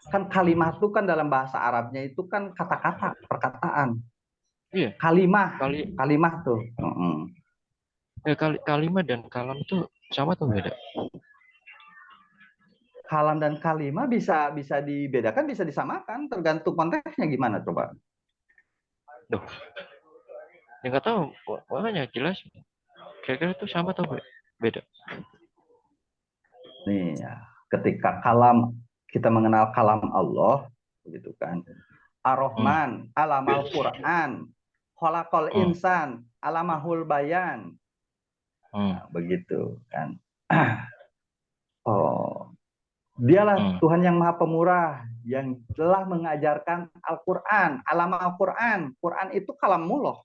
Speaker 1: kan kalimat itu kan dalam bahasa Arabnya itu kan kata-kata, perkataan.
Speaker 3: Iya.
Speaker 1: Kalimah tuh.
Speaker 3: Kalimat dan kalam itu sama atau beda?
Speaker 1: Kalam dan kalimah bisa dibedakan, bisa disamakan, tergantung konteksnya gimana coba.
Speaker 3: Duh, ya nggak tahu, makanya jelas. Kira-kira itu sama atau beda?
Speaker 1: Nih ya, ketika kalam, kita mengenal kalam Allah, begitu kan. Ar-Rahman, alamal Quran, khalaqal insan, alamahul bayan. Nah, begitu kan. Oh, dialah Tuhan yang Maha Pemurah, yang telah mengajarkan Al-Quran, alam Al-Quran. Quran itu kalamullah.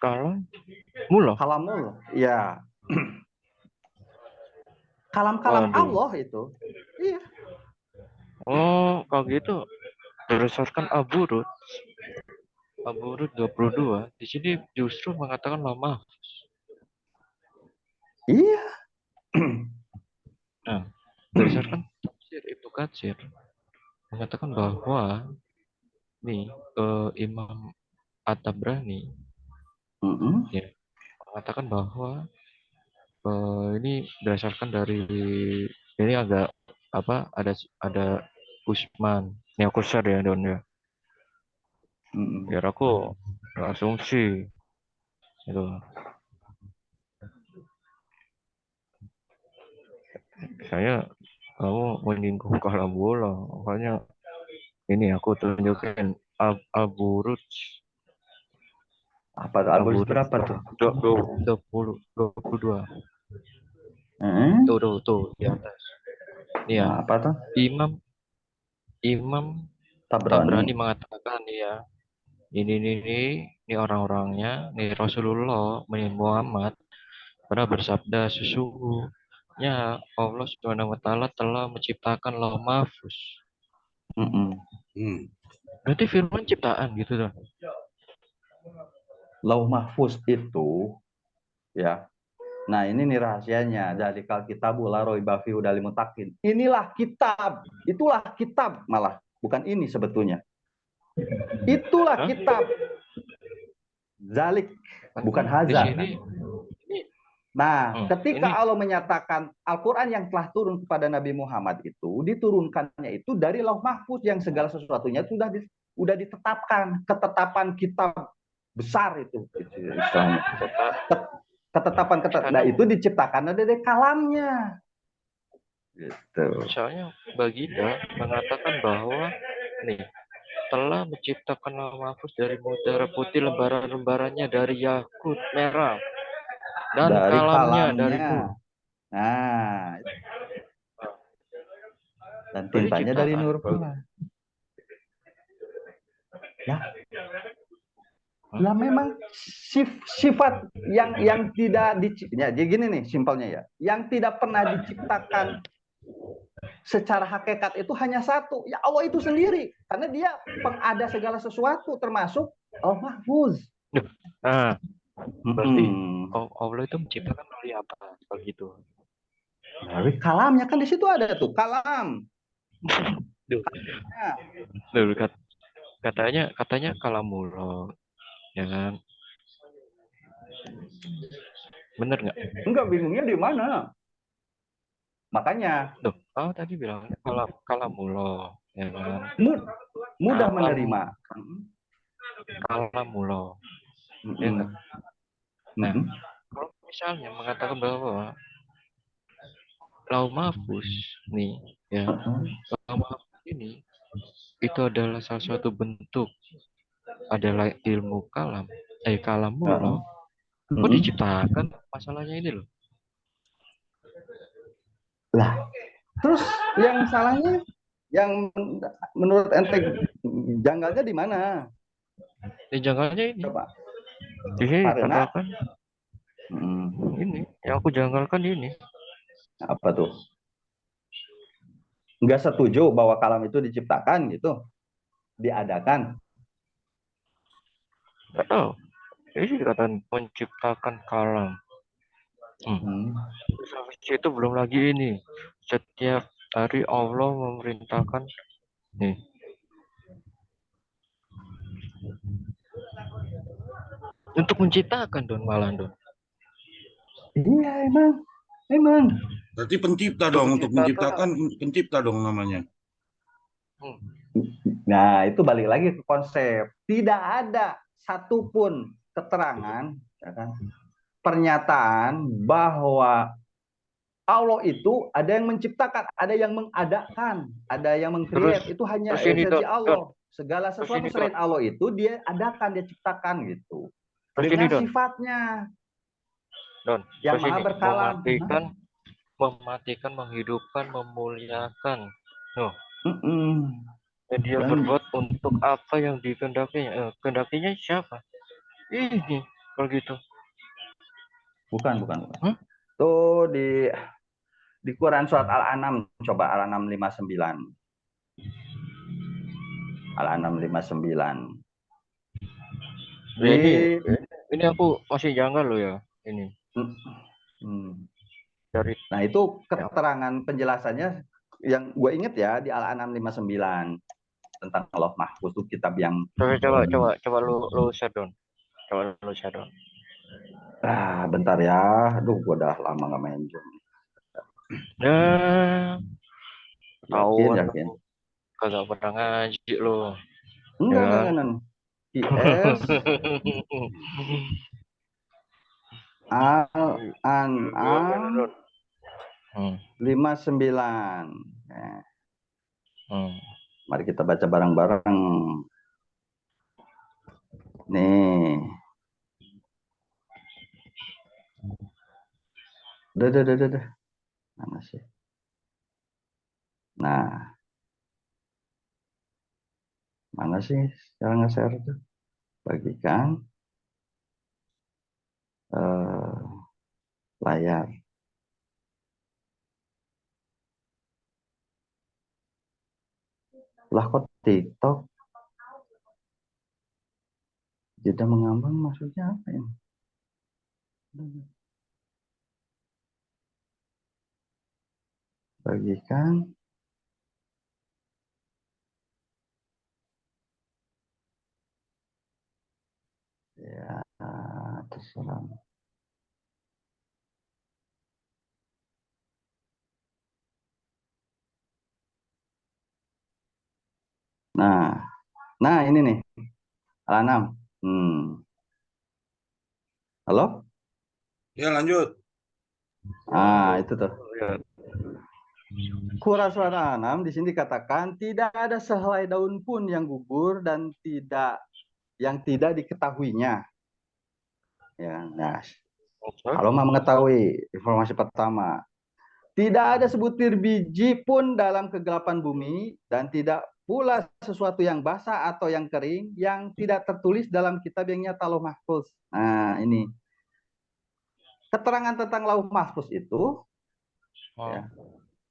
Speaker 3: Kalamullah?
Speaker 1: Kalamullah, ya. Kalam-kalam Allah itu. Iya.
Speaker 3: Oh, kalau gitu berdasarkan Abu Rud 22, di sini justru mengatakan lemah.
Speaker 1: Iya.
Speaker 3: Nah, berdasarkan tafsir Ibnu Katsir mengatakan bahwa nih Imam At-Tabrani ya, mengatakan bahwa ini berdasarkan dari ini agak apa, ada Usman Neokusar ya Don ya. Biar aku asumsi itu. Saya kamu menyinggung kalam bola, makanya ini aku tunjukin Abu Rud.
Speaker 1: Apa tuh? Abu Rud berapa tuh?
Speaker 3: 22. Tuh di atas. Iya.
Speaker 1: Apa tuh?
Speaker 3: Imam
Speaker 1: Tabrani
Speaker 3: mengatakan ya, ini orang-orangnya, nih Rasulullah Muhammad pernah bersabda, sesungguhnya Allah Subhanahu wa taala telah menciptakan Lauh Mahfuz. Berarti firman ciptaan gitu dong.
Speaker 1: Lauh Mahfuz itu ya. Nah, ini nih rahasianya. Dari kitabu la raiba fihi hudal lil muttaqin. Inilah kitab, itulah kitab, malah bukan ini sebetulnya. Itulah kitab. Zalik, bukan haza. Nah, ketika Allah menyatakan Al-Quran yang telah turun kepada Nabi Muhammad itu, diturunkannya itu dari Lauh Mahfuz yang segala sesuatunya sudah ditetapkan, ketetapan kitab besar itu. Ketetapan. Nah, itu diciptakan dari kalamnya. Gitu.
Speaker 3: Misalnya Baginda mengatakan bahwa nih telah menciptakan Lauh Mahfuz dari mutiara putih, lembaran-lembarannya dari yakut merah, dan
Speaker 1: dari
Speaker 3: kalamnya dari nur.
Speaker 1: Nah, dan tintanya dari nur pula. Ya. Lah memang sifat yang tidak ya, jadi gini nih simpelnya ya. Yang tidak pernah diciptakan secara hakikat itu hanya satu, ya Allah itu sendiri. Karena dia pengada segala sesuatu termasuk Lauh Mahfuz.
Speaker 3: Nah, berarti Allah itu menciptakan dari apa kalau gitu?
Speaker 1: Dari kalamnya, kan di situ ada tuh kalam.
Speaker 3: Katanya kalamullah, ya kan? Bener nggak?
Speaker 1: Enggak, bingungnya di mana? Makanya.
Speaker 3: Tadi bilangnya kalamullah, ya kan?
Speaker 1: Mudah menerima.
Speaker 3: Kalamullah, ya enggak? Nah, kalau misalnya mengatakan bahwa Lauh Mahfuz nih, ya, Lauh Mahfuz ini itu adalah salah satu bentuk adalah ilmu kalam, kalamullah,
Speaker 1: Heeh.
Speaker 3: kok
Speaker 1: Mm-mm.
Speaker 3: diciptakan? Masalahnya ini loh.
Speaker 1: Lah, terus yang salahnya, yang menurut ente janggalnya di mana?
Speaker 3: Janggalnya ini.
Speaker 1: Coba.
Speaker 3: Di sini
Speaker 1: Karena
Speaker 3: dikatakan
Speaker 1: hmm,
Speaker 3: ini, yang aku janggalkan ini.
Speaker 1: apa tuh? Nggak setuju bahwa kalam itu diciptakan gitu, diadakan.
Speaker 3: Nggak tahu. Ini dikatakan menciptakan kalam.
Speaker 1: Hmm.
Speaker 3: Sampai situ belum lagi ini. Setiap hari Allah memerintahkan nih untuk menciptakan Don, malah Don.
Speaker 1: Iya emang.
Speaker 2: Berarti pencipta
Speaker 3: Untuk
Speaker 2: dong, untuk
Speaker 3: menciptakan.
Speaker 2: menciptakan pencipta dong namanya.
Speaker 3: Hmm.
Speaker 1: Nah, itu balik lagi ke konsep. Tidak ada satupun keterangan, ya kan, pernyataan bahwa Allah itu ada yang menciptakan, ada yang mengadakan, ada yang
Speaker 3: Terus
Speaker 1: mengcreate. Itu hanya
Speaker 3: terus ini
Speaker 1: esensi
Speaker 3: Don.
Speaker 1: Allah. Segala
Speaker 3: Terus
Speaker 1: sesuatu
Speaker 3: ini Don.
Speaker 1: selain Allah itu dia adakan, dia ciptakan gitu.
Speaker 3: Terus ini
Speaker 1: Dengan
Speaker 3: Don.
Speaker 1: sifatnya
Speaker 3: Don.
Speaker 1: yang
Speaker 3: Terus
Speaker 1: maha
Speaker 3: ini
Speaker 1: berkalam.
Speaker 3: mematikan, menghidupkan, memuliakan. No. Dan dia
Speaker 1: Dan
Speaker 3: berbuat untuk apa yang dikehendakinya. Kehendakinya siapa? Ini kalau gitu.
Speaker 1: bukan.
Speaker 3: Hah?
Speaker 1: Tuh di Quran surat Al-An'am, coba Al-An'am 59. Al-An'am 59.
Speaker 3: Ya,
Speaker 1: Di
Speaker 3: ini aku masih janggal loh ya ini
Speaker 1: hmm.
Speaker 3: dari
Speaker 1: Nah, itu
Speaker 3: ya.
Speaker 1: keterangan penjelasannya yang gue inget ya di Al-An'am 59 tentang Allah Mahfuz, itu kitab yang
Speaker 3: Coba lu share Don. Coba lu share Don.
Speaker 1: bentar ya. Aduh, gue udah lama gak main game.
Speaker 3: Nah,
Speaker 1: Yakin,
Speaker 3: tahuan
Speaker 1: yakin.
Speaker 3: lu kagak pernah ngaji lo, ya
Speaker 1: Enggak,
Speaker 3: kan?
Speaker 1: enggak. IS
Speaker 3: Gimana
Speaker 1: Al-An'am
Speaker 3: Don? Hmm.
Speaker 1: 59. Nah,
Speaker 3: Hmm.
Speaker 1: mari kita baca bareng-bareng. Nih. Udah. Mana sih? Nah, mana sih cara nge-share tuh? Bagikan layar. Lah kok TikTok? Jeda mengambang maksudnya apa ini? Bagikan. Ya, terserah. Nah ini nih, Al-An'am. Halo?
Speaker 2: Ya lanjut.
Speaker 1: Itu tuh. Surah Al-An'am di sini dikatakan tidak ada sehelai daun pun yang gugur dan tidak diketahuinya. Ya, nah, kalau mau mengetahui informasi pertama, tidak ada sebutir biji pun dalam kegelapan bumi dan tidak pula sesuatu yang basah atau yang kering yang tidak tertulis dalam kitab yang nyata Lauh Mahfuz. Nah, ini keterangan tentang Lauh Mahfuz itu ya,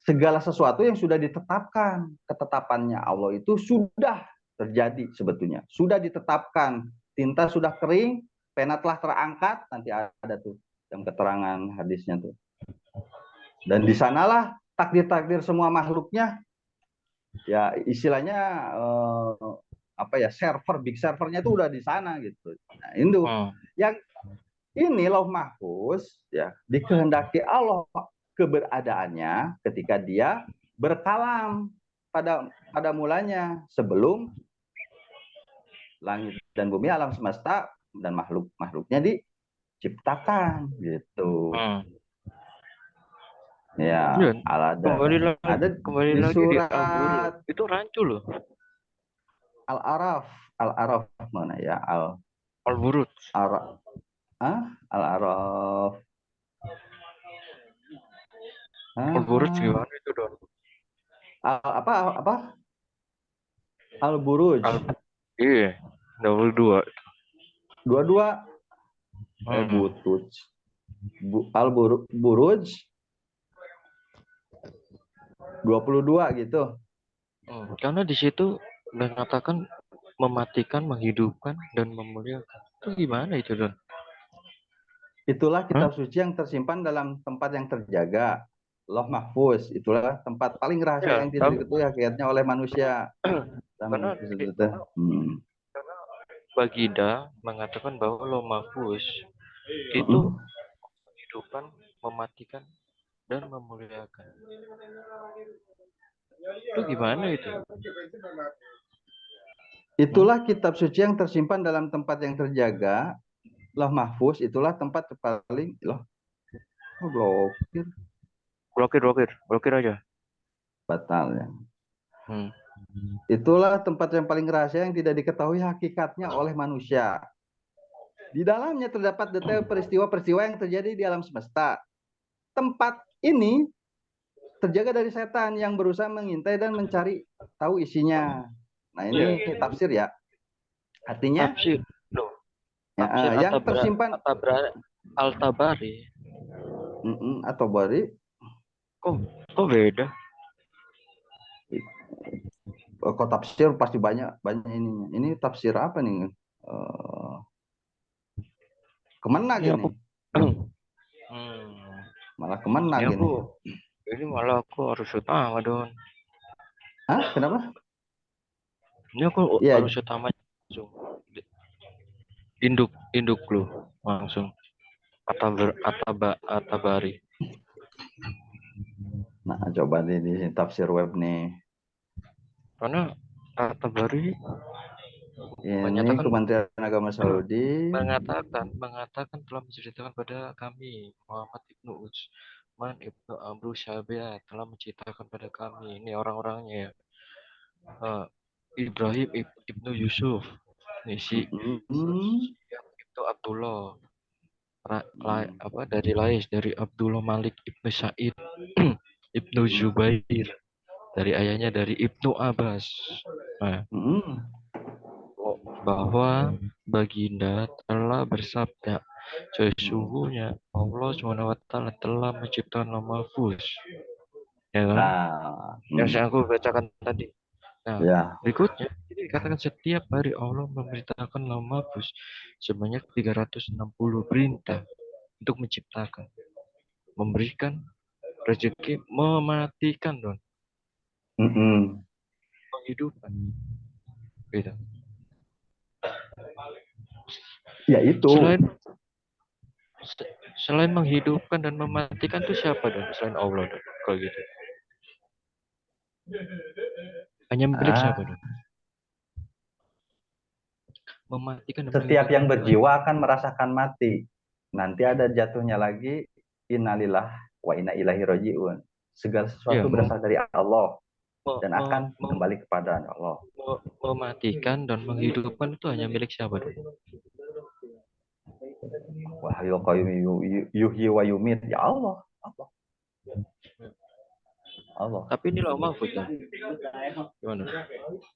Speaker 1: segala sesuatu yang sudah ditetapkan. Ketetapannya Allah itu sudah terjadi sebetulnya. Sudah ditetapkan. Tinta sudah kering, pena telah terangkat, nanti ada tuh yang keterangan hadisnya tuh. Dan di sanalah takdir-takdir semua makhluknya, ya istilahnya server, big servernya itu udah di sana gitu. Nah, itu yang ini Lauh Mahfuz ya dikehendaki Allah keberadaannya ketika dia berkalam pada mulanya sebelum langit dan bumi, alam semesta dan makhluknya diciptakan gitu. Ya, ada
Speaker 3: kembali
Speaker 1: di
Speaker 3: lagi di
Speaker 1: surat
Speaker 3: Al-Huruf. Itu rancu loh.
Speaker 1: Al-Araf Al-Araf mana ya?
Speaker 3: Al-Buruj.
Speaker 1: Al-Araf. Al-Araf.
Speaker 3: Al-Buruj
Speaker 1: Ah,
Speaker 3: gimana itu Don?
Speaker 1: apa? Al-Buruj.
Speaker 3: Al iya, double dua.
Speaker 1: Dua-dua
Speaker 3: Hmm.
Speaker 1: Butuj. Al-Buruj 22 gitu.
Speaker 3: Karena di situ mengatakan mematikan, menghidupkan, dan memuliakan. Itu gimana itu Don?
Speaker 1: Itulah
Speaker 3: Hah?
Speaker 1: kitab suci yang tersimpan dalam tempat yang terjaga. Loh Mahfuz, itulah tempat paling rahasia
Speaker 3: Ya,
Speaker 1: yang tidak diketahui hakikatnya oleh manusia.
Speaker 3: karena
Speaker 1: Hmm.
Speaker 3: Baginda mengatakan bahwa Lauh Mahfuz itu
Speaker 1: Mm-mm.
Speaker 3: menghidupkan, mematikan, dan memuliakan. Itu gimana itu? Hmm?
Speaker 1: Itulah kitab suci yang tersimpan dalam tempat yang terjaga. Loh Mahfuz, itulah tempat paling blokir
Speaker 3: Blokir aja.
Speaker 1: batal ya.
Speaker 3: Hmm.
Speaker 1: Itulah tempat yang paling rahasia yang tidak diketahui hakikatnya oleh manusia. Di dalamnya terdapat detail peristiwa-peristiwa yang terjadi di alam semesta. Tempat ini terjaga dari setan yang berusaha mengintai dan mencari tahu isinya. Nah,
Speaker 3: Iya.
Speaker 1: ini tafsir ya. Artinya
Speaker 3: Tafsir, loh.
Speaker 1: ya,
Speaker 3: Tafsir
Speaker 1: yang tersimpan
Speaker 3: Al-Tabari.
Speaker 1: atau bari
Speaker 3: Kok, kok beda?
Speaker 1: kok tafsir pasti banyak banyak ininya. Ini tafsir apa nih? Eh, Kemenag
Speaker 3: Ini
Speaker 1: ini.
Speaker 3: aku,
Speaker 1: Malah
Speaker 3: ini
Speaker 1: kemenag
Speaker 3: aku,
Speaker 1: ini.
Speaker 3: ini malah aku harus utama Don.
Speaker 1: Hah? Kenapa?
Speaker 3: Ini aku
Speaker 1: Iya,
Speaker 3: harus utama langsung. Induk lu langsung. Atabari.
Speaker 1: nah coba di tafsir web nih.
Speaker 3: Karena Atabari
Speaker 1: Ini
Speaker 3: menyatakan
Speaker 1: Kementerian Agama Saudi.
Speaker 3: mengatakan telah menceritakan pada kami Muhammad ibnu Utsman ibnu Amru Syabia telah menceritakan pada kami ini orang-orangnya ya. Ibrahim ibnu Yusuf nih
Speaker 1: Mm-mm.
Speaker 3: itu Abdullah dari Lais dari Abdullah Malik ibnu Said ibnu Zubair dari ayahnya dari Ibnu Abbas. Nah,
Speaker 1: Mm-mm.
Speaker 3: bahwa Baginda telah bersabda, sesungguhnya Allah SWT telah menciptakan Lauh Mahfuz, ya kan?
Speaker 1: Nah,
Speaker 3: Yang aku bacakan tadi. Nah,
Speaker 1: ya.
Speaker 3: berikutnya ini dikatakan setiap hari Allah memerintahkan Lauh Mahfuz sebanyak 360 perintah untuk menciptakan, memberikan rezeki, mematikan dan
Speaker 1: Mm-mm.
Speaker 3: menghidupkan. Gitu.
Speaker 1: Ya itu.
Speaker 3: Selain selain menghidupkan dan mematikan itu siapa dong selain Allah dong kalau gitu hanya milik siapa
Speaker 1: Ah,
Speaker 3: dong mematikan dan
Speaker 1: setiap
Speaker 3: menghidupkan
Speaker 1: yang
Speaker 3: itu siapa?
Speaker 1: berjiwa akan merasakan mati. Nanti ada jatuhnya lagi. Innalillah wa inna ilahi rojiun. Segala
Speaker 3: Ya
Speaker 1: sesuatu berasal dari Allah dan akan
Speaker 3: mem- mem-
Speaker 1: kembali kepada Allah.
Speaker 3: mematikan dan menghidupkan itu hanya milik siapa dong
Speaker 1: Wahyu qayyum yuhyi wa yumit. Ya Allah. Allah. Allah.
Speaker 3: tapi ini Lauh Mahfuz ya gimana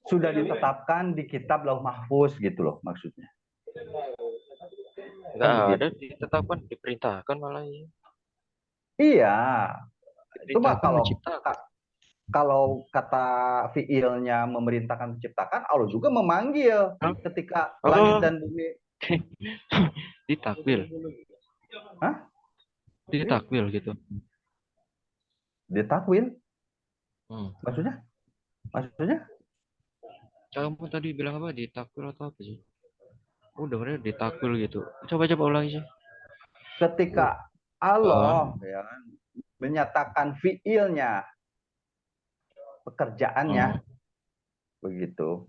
Speaker 1: Sudah ditetapkan di kitab Lauh Mahfuz gitu loh maksudnya.
Speaker 3: nggak
Speaker 1: Kan
Speaker 3: ada
Speaker 1: begitu.
Speaker 3: ditetapkan diperintahkan malah ya.
Speaker 1: Iya. Coba
Speaker 3: Diperintahkan menciptakan
Speaker 1: kalau kata fiilnya memerintahkan menciptakan, Allah juga memanggil
Speaker 3: Hah?
Speaker 1: ketika langit
Speaker 3: Oh
Speaker 1: dan bumi.
Speaker 3: ditakwil
Speaker 1: Hah?
Speaker 3: ditakwil gitu
Speaker 1: Ditakwil?
Speaker 3: hmm.
Speaker 1: Maksudnya? Maksudnya?
Speaker 3: kamu tadi bilang apa ditakwil atau apa sih dengarnya ditakwil gitu coba ulangi sih
Speaker 1: Ketika
Speaker 3: ah
Speaker 1: Allah ya, menyatakan fiilnya, pekerjaannya,
Speaker 3: hmm.
Speaker 1: begitu.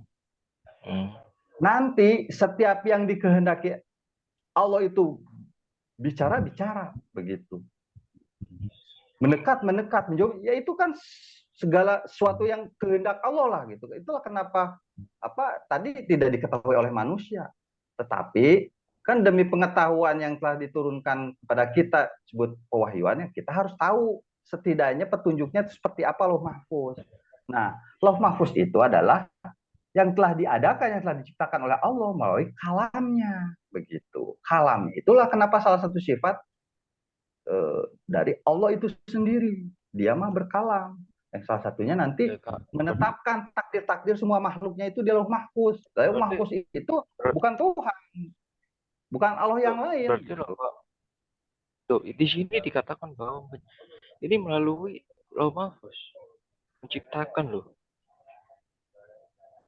Speaker 3: Hmm.
Speaker 1: Nanti setiap yang dikehendaki Allah itu bicara, begitu. Mendekat, menjauh. Ya itu kan segala sesuatu yang kehendak Allah lah gitu. Itulah kenapa tadi tidak diketahui oleh manusia. Tetapi kan demi pengetahuan yang telah diturunkan kepada kita sebut pewahyuannya, kita harus tahu setidaknya petunjuknya itu seperti apa Lauh Mahfuz. Nah, Lauh Mahfuz itu adalah yang telah diadakan, yang telah diciptakan oleh Allah melalui kalamnya, begitu. Kalam itulah kenapa salah satu sifat dari Allah itu sendiri, dia mah berkalam. Yang salah satunya nanti menetapkan takdir-takdir semua makhluknya itu di Lauh Mahfuz. Lauh Mahfuz itu bukan Tuhan, bukan Allah yang lain.
Speaker 3: Berarti tuh, di sini dikatakan bahwa ini melalui Lauh Mahfuz menciptakan loh.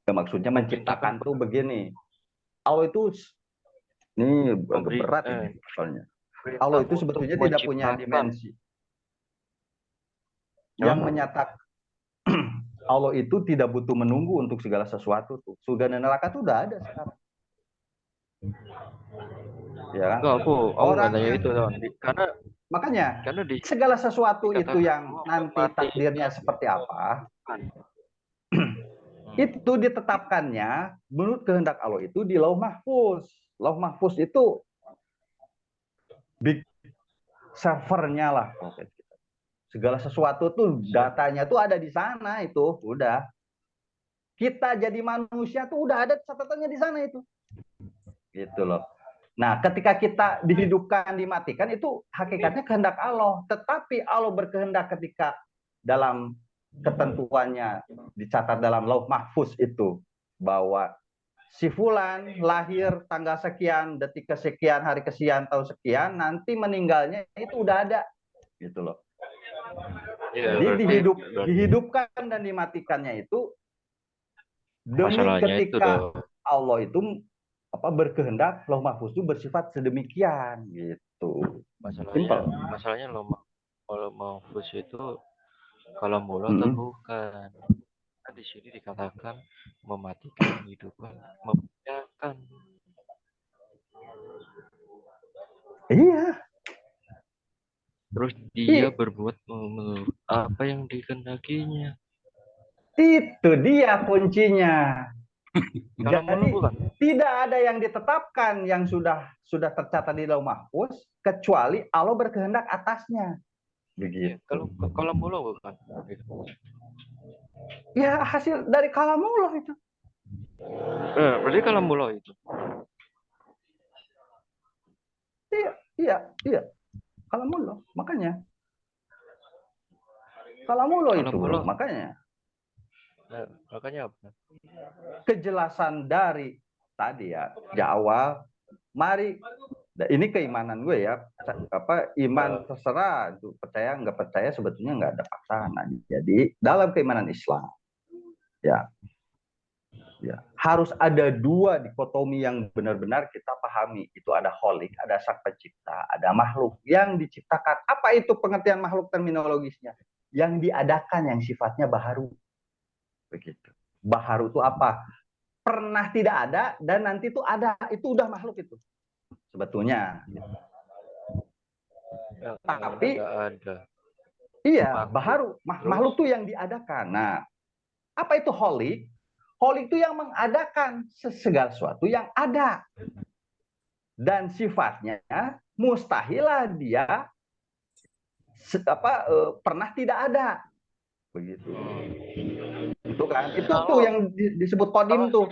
Speaker 1: Ya, maksudnya menciptakan tuh begini. Allah itu ini berat ini soalnya. Allah itu sebetulnya tidak punya dimensi. Yang menyatakan Allah itu tidak butuh menunggu untuk segala sesuatu tuh. Surga dan neraka tuh udah ada sekarang. Ya kan?
Speaker 3: Enggak, aku
Speaker 1: orang
Speaker 3: nanya itu
Speaker 1: karena segala sesuatu itu yang nanti takdirnya seperti apa, itu ditetapkannya menurut kehendak Allah itu di Lauh Mahfuz. Lauh Mahfuz itu big servernya lah. Segala sesuatu tuh datanya tuh ada di sana itu, udah. Kita jadi manusia tuh udah ada catatannya di sana itu. Gitu loh. Nah, ketika kita dihidupkan, dimatikan itu hakikatnya kehendak Allah. Tetapi Allah berkehendak ketika dalam ketentuannya dicatat dalam Lauh Mahfuz itu bahwa si fulan lahir tanggal sekian, detik kesekian, hari kesekian, tahun sekian, nanti meninggalnya itu udah ada. Gitu loh. Jadi dihidupkan dan dimatikannya itu demi ketika Allah itu berkehendak, Lauh Mahfuz itu bersifat sedemikian gitu.
Speaker 3: Masalahnya Lauh Mahfuz itu kalau mula atau bukan. Kan di sini dikatakan mematikan, menghidupkan, membiarkan.
Speaker 1: Iya.
Speaker 3: Terus dia berbuat menurut apa yang dikehendakinya.
Speaker 1: Itu dia kuncinya.
Speaker 3: Jadi
Speaker 1: tidak ada yang ditetapkan yang sudah tercatat di Lauh Mahfuz kecuali Allah berkehendak atasnya. Begitu.
Speaker 3: Kalau mula bukan.
Speaker 1: Ya hasil dari kalamullah itu.
Speaker 3: Berarti kalamullah itu.
Speaker 1: Iya. Kalamullah, makanya. Kalamullah itu, makanya.
Speaker 3: Makanya apa?
Speaker 1: Kejelasan dari tadi ya, di awal, mari, ini keimanan gue ya, iman terserah, percaya nggak percaya sebetulnya nggak ada paksaan. Jadi dalam keimanan Islam, ya harus ada dua dikotomi yang benar-benar kita pahami. Itu ada kholik, ada sang pencipta, ada makhluk yang diciptakan. Apa itu pengertian makhluk terminologisnya? Yang diadakan, yang sifatnya baharu. Begitu. Baharu itu apa? Pernah tidak ada dan nanti itu ada. Itu udah makhluk itu. Sebetulnya. Tapi
Speaker 3: ada.
Speaker 1: Iya, baharu. Makhluk itu yang diadakan. Nah, apa itu kholik? Kholik itu yang mengadakan segala sesuatu yang ada. Dan sifatnya mustahilah dia pernah tidak ada. Begitu. Itu kan. Itu tuh yang disebut kodim tuh.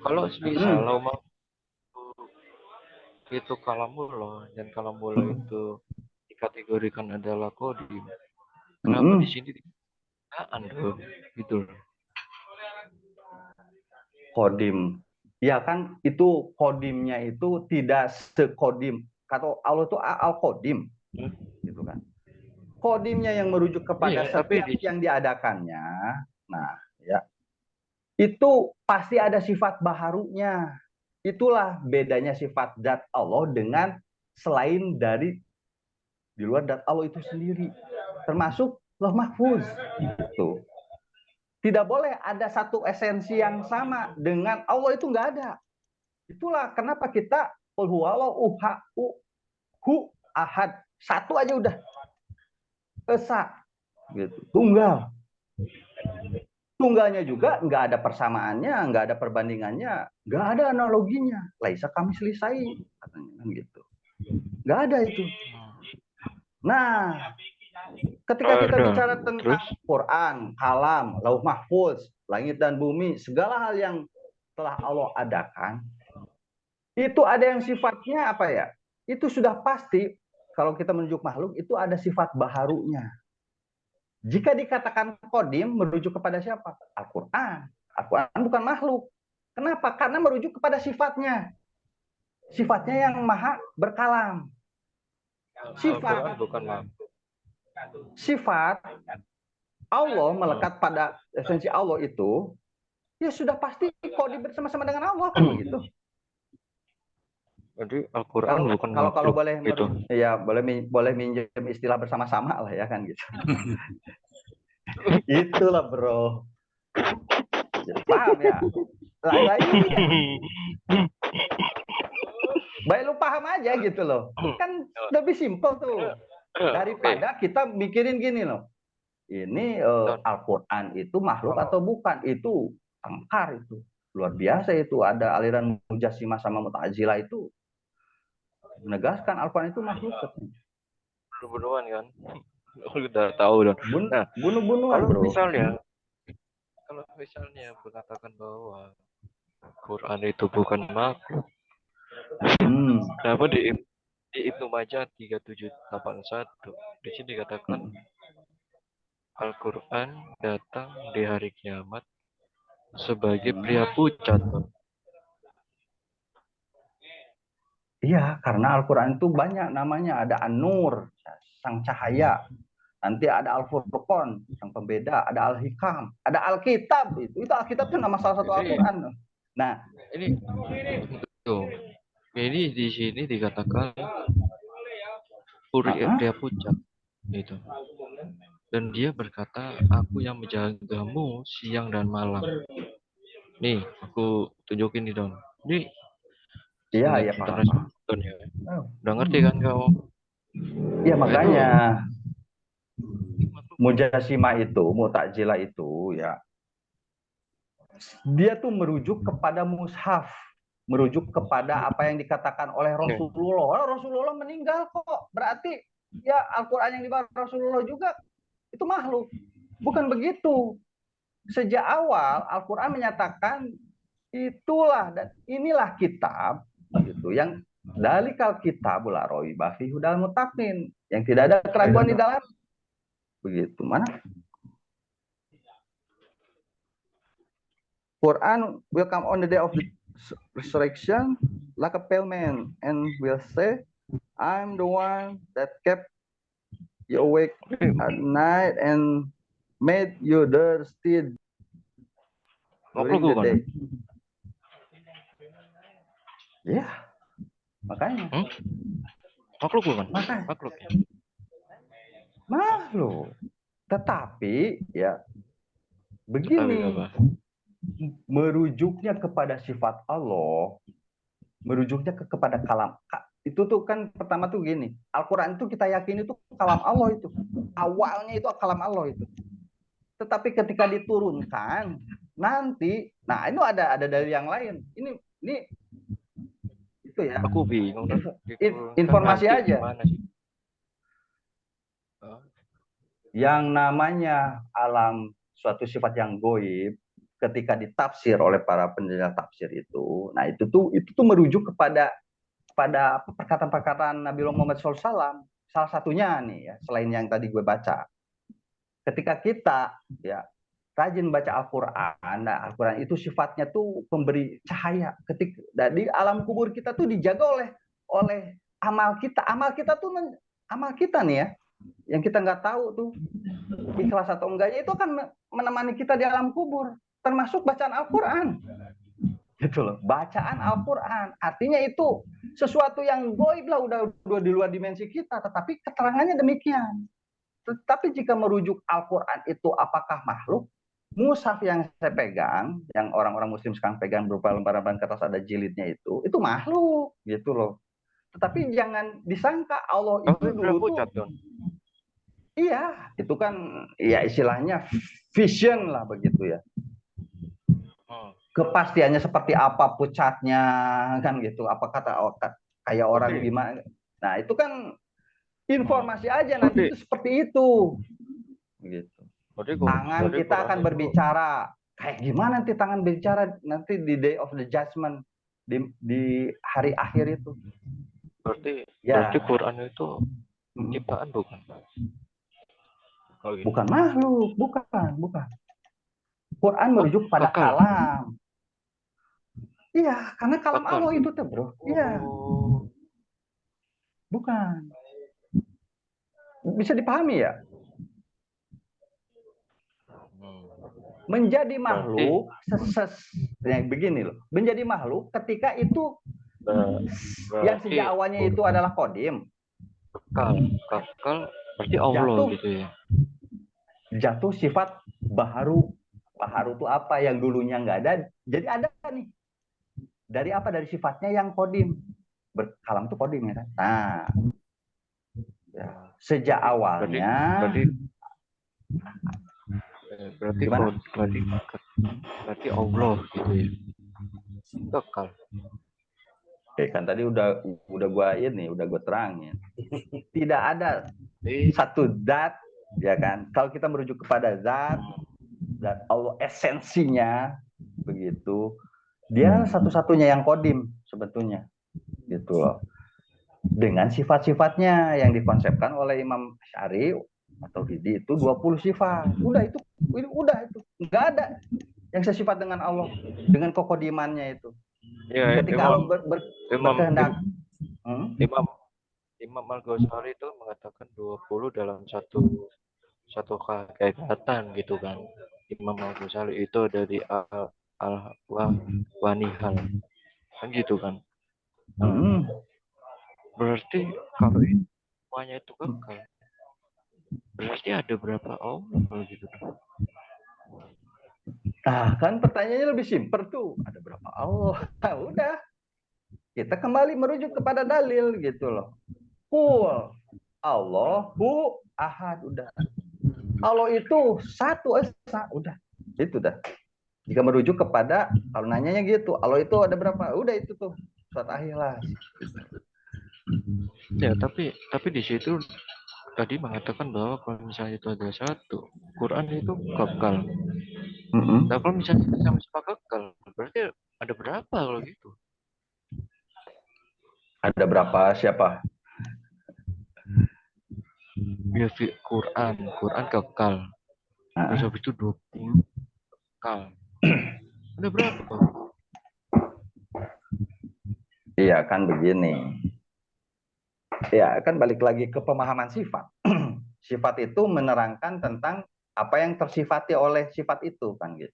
Speaker 3: Kalau misal itu kalamullah dan kalamullah itu dikategorikan adalah kodim. Kenapa di sini gitu?
Speaker 1: Kodim. Ya kan itu kodimnya itu tidak sekodim. Kata Allah itu al-kodim. Gitu kan. Kodimnya yang merujuk kepada setiap yang diadakannya. Nah, ya. Itu pasti ada sifat baharunya. Itulah bedanya sifat zat Allah dengan selain dari di luar zat Allah itu sendiri. Termasuk Lauh Mahfuz. Gitu. Tidak boleh ada satu esensi yang sama dengan Allah, itu nggak ada. Itulah kenapa kita qul huwallahu ahad. Satu aja udah. Esa. gitu. Tunggal. Tunggalnya juga nggak ada persamaannya, nggak ada perbandingannya, nggak ada analoginya. Laisa kami selisai, katanya kan gitu. Nggak ada itu. Nah, ketika kita bicara tentang Quran, kalam, lauh mahfuz, langit dan bumi, segala hal yang telah Allah adakan, itu ada yang sifatnya apa ya? Itu sudah pasti kalau kita menunjuk makhluk itu ada sifat baharunya. Jika dikatakan kodim merujuk kepada siapa? Al-Quran. Al-Quran bukan makhluk. Kenapa? Karena merujuk kepada sifatnya. Sifatnya yang maha berkalam. Sifat
Speaker 3: bukan makhluk.
Speaker 1: Sifat Allah melekat pada esensi Allah itu, ya sudah pasti kodim bersama-sama dengan Allah kan begitu.
Speaker 3: Jadi Al-Quran bukan
Speaker 1: kalau
Speaker 3: makhluk
Speaker 1: boleh
Speaker 3: itu.
Speaker 1: Ya boleh minjem istilah bersama-sama lah ya kan gitu. Itulah bro. Ya, paham ya? Lah ini. Baik lu paham aja gitu loh. Kan lebih simpel tuh. Daripada kita mikirin gini loh. Ini Al-Quran itu makhluk atau bukan? Itu tengkar itu. Luar biasa itu. Ada aliran Mujassimah sama Mu'tazilah itu menegaskan Al-Quran itu makhluk.
Speaker 3: Bunuh-bunuhan kan? Udah tahu dong. Nah,
Speaker 1: bunuh-bunuhan bro.
Speaker 3: Kalau misalnya mengatakan bahwa Quran itu bukan makhluk, kenapa di Ibnu Majah 3781 di sini dikatakan Al-Quran datang di hari kiamat sebagai pria pucat.
Speaker 1: Iya, karena Al-Quran itu banyak namanya. Ada An-Nur, sang cahaya. Nanti ada Al-Furqan, sang pembeda. Ada Al-Hikam, ada Alkitab. Itu Alkitab itu nama salah satu Al-Quran. Nah,
Speaker 3: ini di sini dikatakan pria pucat. Gitu. Dan dia berkata, aku yang menjagamu siang dan malam. Nih, aku tunjukin nih Don. Ini
Speaker 1: iya
Speaker 3: paham. Udah ngerti kan kau?
Speaker 1: Ya makanya Mujassimah itu, Mu'tazilah itu ya, dia tuh merujuk kepada mushaf, merujuk kepada apa yang dikatakan oleh Rasulullah. Rasulullah meninggal kok, berarti ya Al-Quran yang dibawa Rasulullah juga itu makhluk. Bukan begitu. Sejak awal Al-Quran menyatakan itulah dan inilah kitab gitu yang dalikal kitabul raiba fihi hudal muttaqin, yang tidak ada keraguan di dalam. Begitu. Mana? Quran will come on the day of the resurrection like a pale man and will say, I'm the one that kept you awake at night and made you thirsty during the day. Ya, makanya.
Speaker 3: Makhluk bukan?
Speaker 1: Makhluk. Tetapi ya begini, merujuknya kepada sifat Allah, merujuknya kepada kalam. Itu tuh kan pertama tuh gini, Al-Quran itu kita yakini itu kalam Allah itu. Awalnya itu kalam Allah itu. Tetapi ketika diturunkan nanti, nah itu ada dari yang lain. Ini itu ya.
Speaker 3: Aku bingung.
Speaker 1: Informasi aja. Yang namanya alam suatu sifat yang goib ketika ditafsir oleh para penjelajah tafsir itu, nah itu tuh merujuk kepada perkataan-perkataan Nabi Muhammad SAW. Salah satunya nih ya, selain yang tadi gue baca. Ketika kita ya rajin baca Al-Quran, nah Al-Quran itu sifatnya tuh pemberi cahaya. Ketika di alam kubur kita tuh dijaga oleh amal kita. Amal kita nih ya, yang kita nggak tahu tuh ikhlas atau enggaknya, itu akan menemani kita di alam kubur, termasuk bacaan Al-Quran. Gitu loh, bacaan Al-Quran artinya itu sesuatu yang goib lah, udah di luar dimensi kita, tetapi keterangannya demikian. Tetapi jika merujuk Al-Quran itu apakah makhluk, mushaf yang saya pegang, yang orang-orang muslim sekarang pegang berupa lembaran kertas ada jilidnya itu makhluk gitu loh. Tetapi jangan disangka Allah itu dulu tuh Iya, itu kan ya istilahnya vision lah begitu ya.
Speaker 3: Oh,
Speaker 1: Kepastiannya seperti apa pucatnya kan gitu. Apa kata kayak orang
Speaker 3: berarti
Speaker 1: gimana. Nah, itu kan
Speaker 3: oh,
Speaker 1: informasi aja nanti
Speaker 3: berarti
Speaker 1: itu seperti itu. Gitu. Tangan
Speaker 3: berarti
Speaker 1: kita
Speaker 3: Quran
Speaker 1: akan
Speaker 3: itu
Speaker 1: berbicara. Kayak gimana nanti tangan berbicara nanti di day of the judgment di hari akhir itu.
Speaker 3: berarti berarti
Speaker 1: Ya,
Speaker 3: Quran itu ciptaan bukan? Oh gitu.
Speaker 1: bukan makhluk, bukan. Quran
Speaker 3: Oh,
Speaker 1: merujuk pada
Speaker 3: kekal.
Speaker 1: kalam. Iya, karena kalam
Speaker 3: Kekal.
Speaker 1: Allah itu tuh, bro. Iya,
Speaker 3: Oh.
Speaker 1: bukan. Bisa dipahami ya?
Speaker 3: Hmm.
Speaker 1: Menjadi
Speaker 3: Berarti
Speaker 1: makhluk, yang begini loh. Menjadi makhluk ketika itu yang
Speaker 3: berarti
Speaker 1: sejak awalnya itu adalah kodim.
Speaker 3: kekal. Kekal berarti Allah
Speaker 1: Jatuh,
Speaker 3: gitu ya.
Speaker 1: jatuh sifat baharu. Baharu itu apa? Yang dulunya nggak ada, jadi ada nih. Dari apa? Dari sifatnya yang kodim. Berkalam itu kodim ya kan? Nah, ya. Sejak
Speaker 3: Berarti
Speaker 1: awalnya,
Speaker 3: berarti berarti
Speaker 1: gimana?
Speaker 3: berarti Allah gitu ya. Kekal.
Speaker 1: Kan tadi udah gua terangin. Tidak ada
Speaker 3: Eh,
Speaker 1: satu zat, ya kan? Kalau kita merujuk kepada zat Allah esensinya begitu, dia satu-satunya yang kodim sebetulnya, gitu loh. Dengan sifat-sifatnya yang dikonsepkan oleh Imam Syari atau Hidi itu 20 sifat. Udah itu. Nggak ada yang sesifat dengan Allah, dengan kokodimannya itu.
Speaker 3: ya
Speaker 1: Ketika Allah
Speaker 3: Imam
Speaker 1: berkehendak,
Speaker 3: Imam Imam Al-Ghazali itu mengatakan 20 dalam satu hakikatan gitu kan. Imam Al-Ghazali itu dari Al-Wanihal kan gitu kan. Nah, berarti kalau semuanya itu kekal, berarti ada berapa Allah gitu kan.
Speaker 1: Nah, kan pertanyaannya lebih simpel tuh. Ada berapa Allah? Nah, udah. Kita kembali merujuk kepada dalil gitu loh. Kul Allahu ahad, udah. Allah itu satu esa, udah. Itu dah. Jika merujuk kepada, kalau nanyanya gitu, Allah itu ada berapa? Udah itu tuh. Surat Al-Ikhlas.
Speaker 3: Ya, tapi di situ tadi mengatakan bahwa kalau misalnya itu ada satu, Quran itu kekal. Nah, kalau misalnya itu sama-sama kekal, berarti ada berapa kalau gitu?
Speaker 1: Ada berapa siapa?
Speaker 3: Ya, Quran kekal. Terus habis itu 20 kekal. Ada berapa?
Speaker 1: Iya kan begini. Ya kan balik lagi ke pemahaman sifat. Sifat itu menerangkan tentang apa yang tersifati oleh sifat itu kan gitu.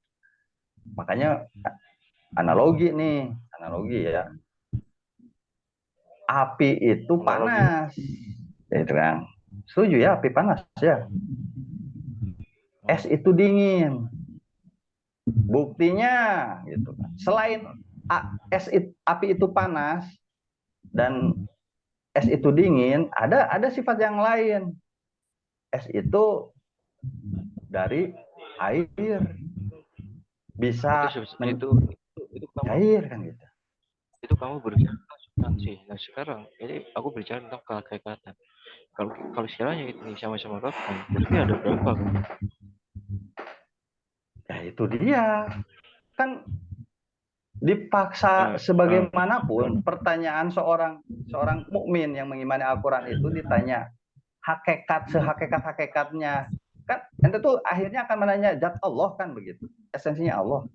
Speaker 1: Makanya analogi ya. Api itu panas, itu kan. Setuju ya, api panas ya. Es itu dingin. Buktinya gitu kan. Selain api itu panas dan es itu dingin, ada sifat yang lain. Es itu dari air, bisa
Speaker 3: Itu kamu
Speaker 1: cair kan gitu.
Speaker 3: berbicara tentang substansi. Nah, sekarang ini aku berbicara tentang hakikatan. Kalau istilahnya ini sama-sama kekal, berarti ada berapa?
Speaker 1: Ya itu dia. Kan dipaksa sebagaimanapun pertanyaan seorang mukmin yang mengimani Al-Qur'an itu ditanya sehakikat-hakikatnya, kan ente tuh akhirnya akan menanya zat Allah kan begitu, esensinya Allah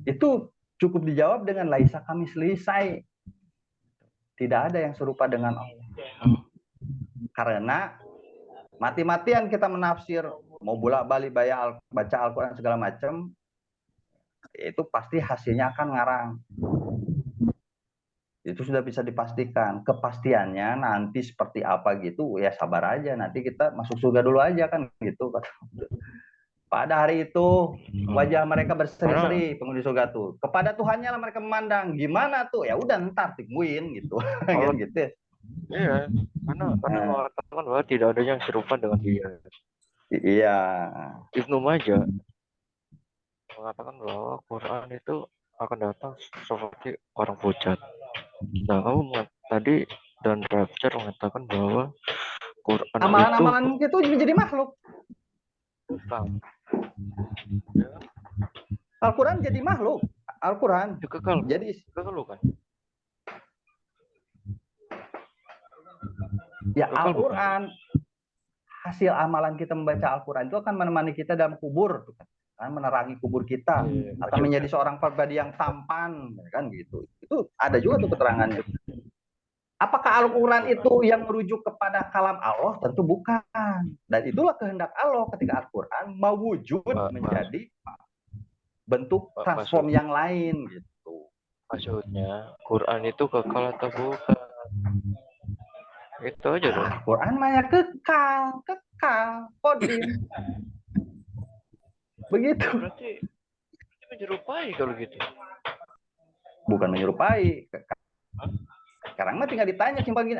Speaker 1: itu cukup dijawab dengan laisa kamislihi syai', tidak ada yang serupa dengan Allah. Karena mati-matian kita menafsir, mau bolak-balik baca Al-Quran segala macam, itu pasti hasilnya akan ngarang. Itu sudah bisa dipastikan. Kepastiannya nanti seperti apa gitu, ya sabar aja. Nanti kita masuk surga dulu aja kan gitu. Pada hari itu wajah mereka berseri-seri penghuni surga tuh. Kepada Tuhannya lah mereka memandang. Gimana tuh? Ya udah ntar tungguin gitu. Kan gitu.
Speaker 3: Iya, karena
Speaker 1: Nah,
Speaker 3: mengatakan bahwa tidak ada yang serupa dengan dia.
Speaker 1: iya.
Speaker 3: Ibnu Majah mengatakan bahwa Quran itu akan datang seperti orang pucat. Nah, tadi dan Rapture mengatakan bahwa Quran itu
Speaker 1: Amalan-amalan itu menjadi makhluk.
Speaker 3: kekal,
Speaker 1: Al-Quran jadi makhluk. Al-Quran
Speaker 3: itu kekal,
Speaker 1: jadi
Speaker 3: kekal bukan?
Speaker 1: ya
Speaker 3: Kekal bukan?
Speaker 1: Al-Quran. Hasil amalan kita membaca Al-Quran itu akan menemani kita dalam kubur, kan menerangi kubur kita,
Speaker 3: Iya,
Speaker 1: akan menjadi seorang pribadi yang tampan, kan gitu. Itu ada juga tuh keterangannya. Apakah Al-Quran itu yang merujuk kepada kalam Allah? Tentu bukan. Dan itulah kehendak Allah ketika Al-Quran mau wujud menjadi bentuk transform yang lain gitu.
Speaker 3: Maksudnya Quran itu kekal atau bukan? Itu aja dong.
Speaker 1: Al-Quran mah kekal, kodim. Begitu.
Speaker 3: Berarti menyerupai kalau gitu.
Speaker 1: Bukan menyerupai. Sekarang mah tinggal ditanya simpel gini,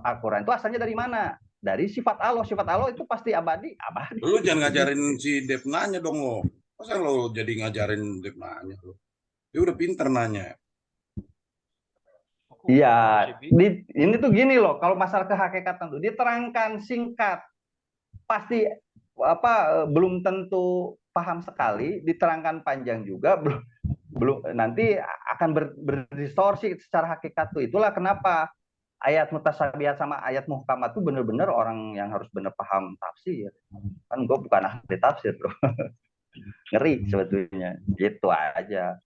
Speaker 1: Al-Quran itu asalnya dari mana? Dari sifat Allah. Sifat Allah itu pasti abadi.
Speaker 2: Lu jangan ngajarin si Dev nanya dong lo. Masa lo jadi ngajarin Dev nanya lo? Dia udah pinter nanya.
Speaker 1: Iya, ini tuh gini loh, kalau masalah kehakikatan tuh diterangkan singkat, pasti belum tentu paham sekali, diterangkan panjang juga, belum nanti akan berdistorsi secara hakikat tuh. Itulah kenapa ayat mutasabihat sama ayat muhkamat tuh bener-bener orang yang harus bener paham tafsir. Kan gue bukan ahli tafsir bro, ngeri sebetulnya, gitu aja.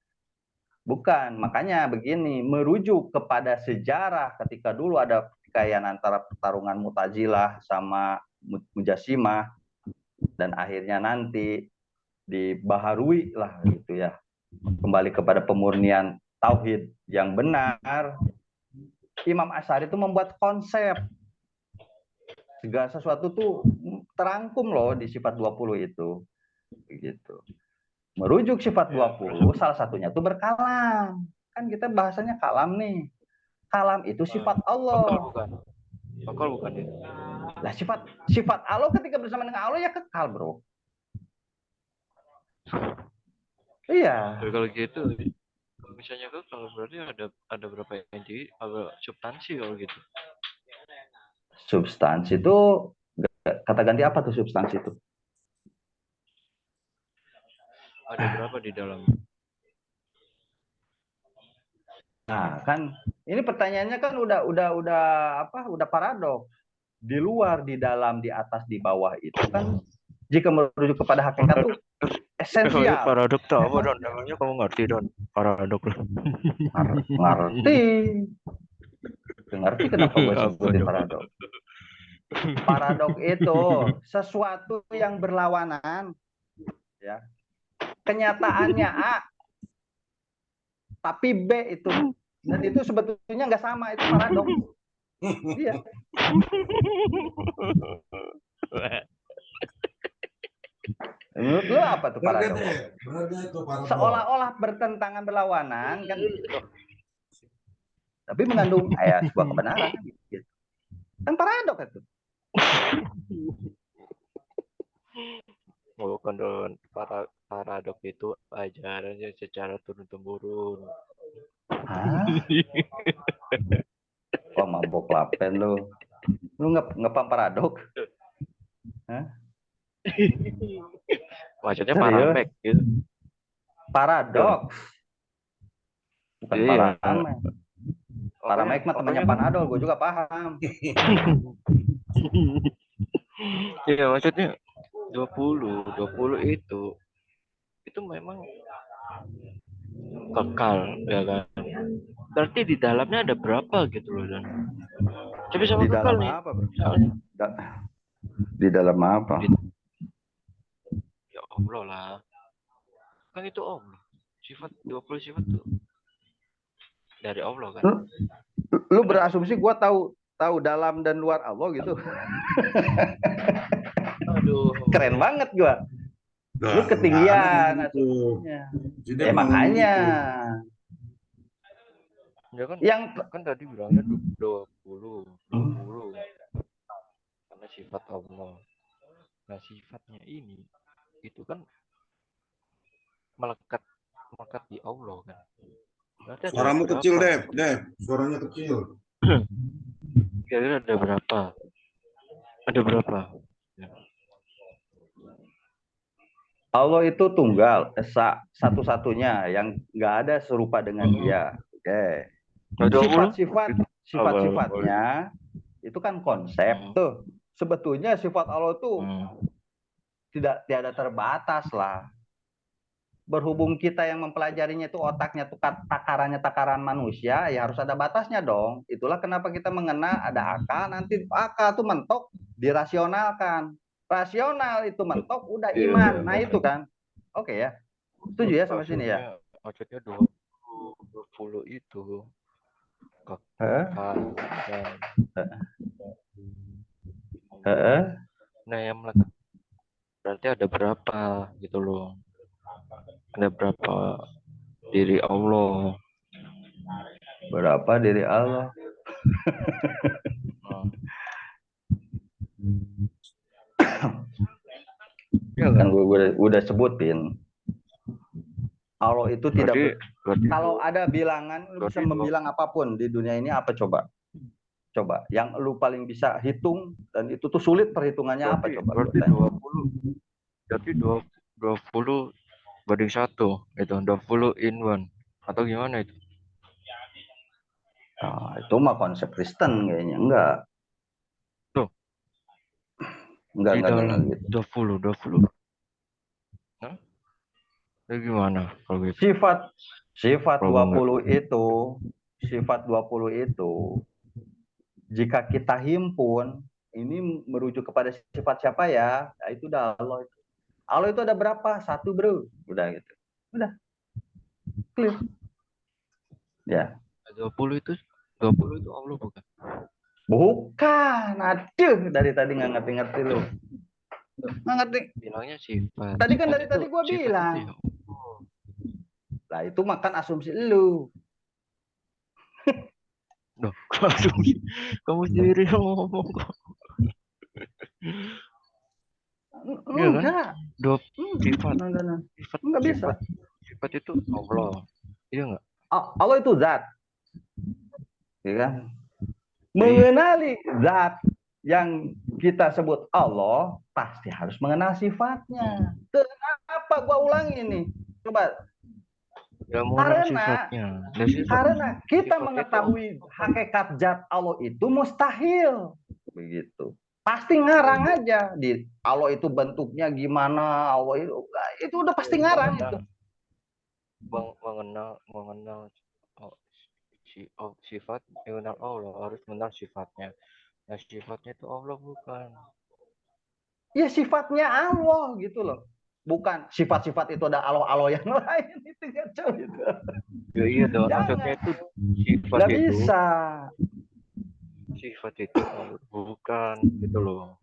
Speaker 1: Bukan, makanya begini, merujuk kepada sejarah ketika dulu ada pertikaian antara pertarungan Mu'tazilah sama Mujasimah, dan akhirnya nanti dibaharui lah gitu ya, kembali kepada pemurnian tauhid yang benar. Imam Asy'ari itu membuat konsep segala sesuatu tuh terangkum loh di sifat 20 itu begitu. Merujuk sifat 20 salah satunya tuh berkalam. Kan kita bahasanya kalam nih. Kalam itu sifat Allah.
Speaker 3: Kekal bukan ya?
Speaker 1: Lah sifat Allah ketika bersama dengan Allah ya kekal, bro. Iya.
Speaker 3: Kalau gitu, misalnya kalau berarti ada berapa inti, substansi kalau gitu?
Speaker 1: Substansi itu kata ganti apa tuh substansi itu?
Speaker 3: Ada berapa di dalam?
Speaker 1: Nah, kan ini pertanyaannya kan udah paradok. Di luar, di dalam, di atas, di bawah itu kan jika merujuk kepada hakikat itu esensial.
Speaker 3: Paradok tuh apa Don? Namanya kamu ngerti Don? Paradok lah.
Speaker 1: Ngerti. Ngerti kenapa gue sebutin paradok? Paradok itu sesuatu yang berlawanan, ya. Kenyataannya A, tapi B itu, dan itu sebetulnya nggak sama, itu paradok. Iya. Menurut lo apa tuh paradok? Seolah-olah bertentangan, berlawanan kan gitu. Tapi mengandung sebuah kebenaran gitu. Kan paradok itu.
Speaker 3: Bukan Don, paradok itu ajarannya secara turun-temurun.
Speaker 1: Wah, mabok lapen lu. Lu ngepam paradok? Hah?
Speaker 3: Maksudnya paramek gitu.
Speaker 1: Paradoks. Bukan
Speaker 3: Iya.
Speaker 1: paramek. Paramek mah temannya Panadol, gue juga paham.
Speaker 3: Iya, maksudnya 20 itu memang kekal ya kan. Berarti di dalamnya ada berapa gitu loh Dan. Tapi sama
Speaker 1: Di
Speaker 3: kekal
Speaker 1: dalam
Speaker 3: nih.
Speaker 1: apa, bro? Di dalam apa?
Speaker 3: Ya Allah lah. Kan itu Allah. Sifat 20 sifat tuh dari Allah kan.
Speaker 1: Lu berasumsi gue tahu dalam dan luar Allah gitu.
Speaker 3: Aduh.
Speaker 1: Keren banget gue. Lu ketinggian asumsinya. Ya makanya.
Speaker 3: Ya kan,
Speaker 1: Yang
Speaker 3: kan tadi bilangnya 20 karena sifat Allah. Nah, sifatnya ini itu kan melekat melekat di Allah kan. Berarti ada
Speaker 2: Suaramu kecil,
Speaker 3: berapa?
Speaker 2: Dev. Suaranya kecil.
Speaker 3: Kira-kira ada berapa? Ada berapa? Ya.
Speaker 1: Allah itu tunggal, satu-satunya yang nggak ada serupa dengan Dia. Oke.
Speaker 3: Ada 20?
Speaker 1: Sifat-sifatnya itu kan konsep tuh. Sebetulnya sifat Allah itu tiada terbatas lah. Berhubung kita yang mempelajarinya itu otaknya tuh takaran manusia, ya harus ada batasnya dong. Itulah kenapa kita mengena ada akal, nanti akal tuh mentok dirasionalkan. Rasional itu mentok udah iman. Nah itu kan. Oke ya. Setuju ya sampai sini ya?
Speaker 3: Maksudnya 20 itu kekal dan nah yang melekat berarti ada berapa gitu loh. Ada berapa diri Allah?
Speaker 1: Berapa diri Allah? Kan gue udah sebutin. Allah itu tidak kalau ada bilangan lu bisa membilang apapun di dunia ini apa coba? Coba yang lu paling bisa hitung dan itu tuh sulit perhitungannya apa coba?
Speaker 3: Berarti 20. Berarti 20 banding 1 itu 20 in 1 atau gimana itu?
Speaker 1: Nah, itu mah konsep Kristen kayaknya enggak.
Speaker 3: Tuh.
Speaker 1: Enggak
Speaker 3: gitu. 20. Hah? Itu gimana kalau gitu?
Speaker 1: Sifat 20 itu jika kita himpun ini merujuk kepada sifat siapa ya? Nah, itu udah Allah. Allah itu ada berapa? 1 bro. Udah gitu. Udah. Clear. Ya.
Speaker 3: 20 itu Allah bukan?
Speaker 1: Bukan. Aduh, dari tadi nggak ngerti-ngerti lu. Nggak ngerti.
Speaker 3: Bilangnya sifat.
Speaker 1: Tadi kan dari tadi gua bilang. Lah itu makan asumsi lu.
Speaker 3: Loh, kamu sendiri yang ngomong kok.
Speaker 1: Enggak.
Speaker 3: Sifat.
Speaker 1: Enggak bisa.
Speaker 3: Sifat itu Allah. Iya enggak?
Speaker 1: Allah itu zat. Ya kan? Mengenali zat yang kita sebut Allah, pasti harus mengenal sifatnya. Kenapa gua ulangi nih? Coba. Karena kita mengetahui hakikat zat Allah itu mustahil. Begitu. Pasti ngarang aja di Allah itu bentuknya gimana, Allah itu udah pasti ngarang itu.
Speaker 3: Mengenal sifat, mengenal Allah harus mengenal sifatnya. Nah, sifatnya itu Allah bukan.
Speaker 1: Ya sifatnya Allah gitu loh. Bukan sifat-sifat itu ada Allah yang lain itu kacau gitu.
Speaker 3: Ya iya dong, maksudnya itu sifat
Speaker 1: nggak
Speaker 3: itu.
Speaker 1: Bisa.
Speaker 3: Sifat itu bukan gitu loh.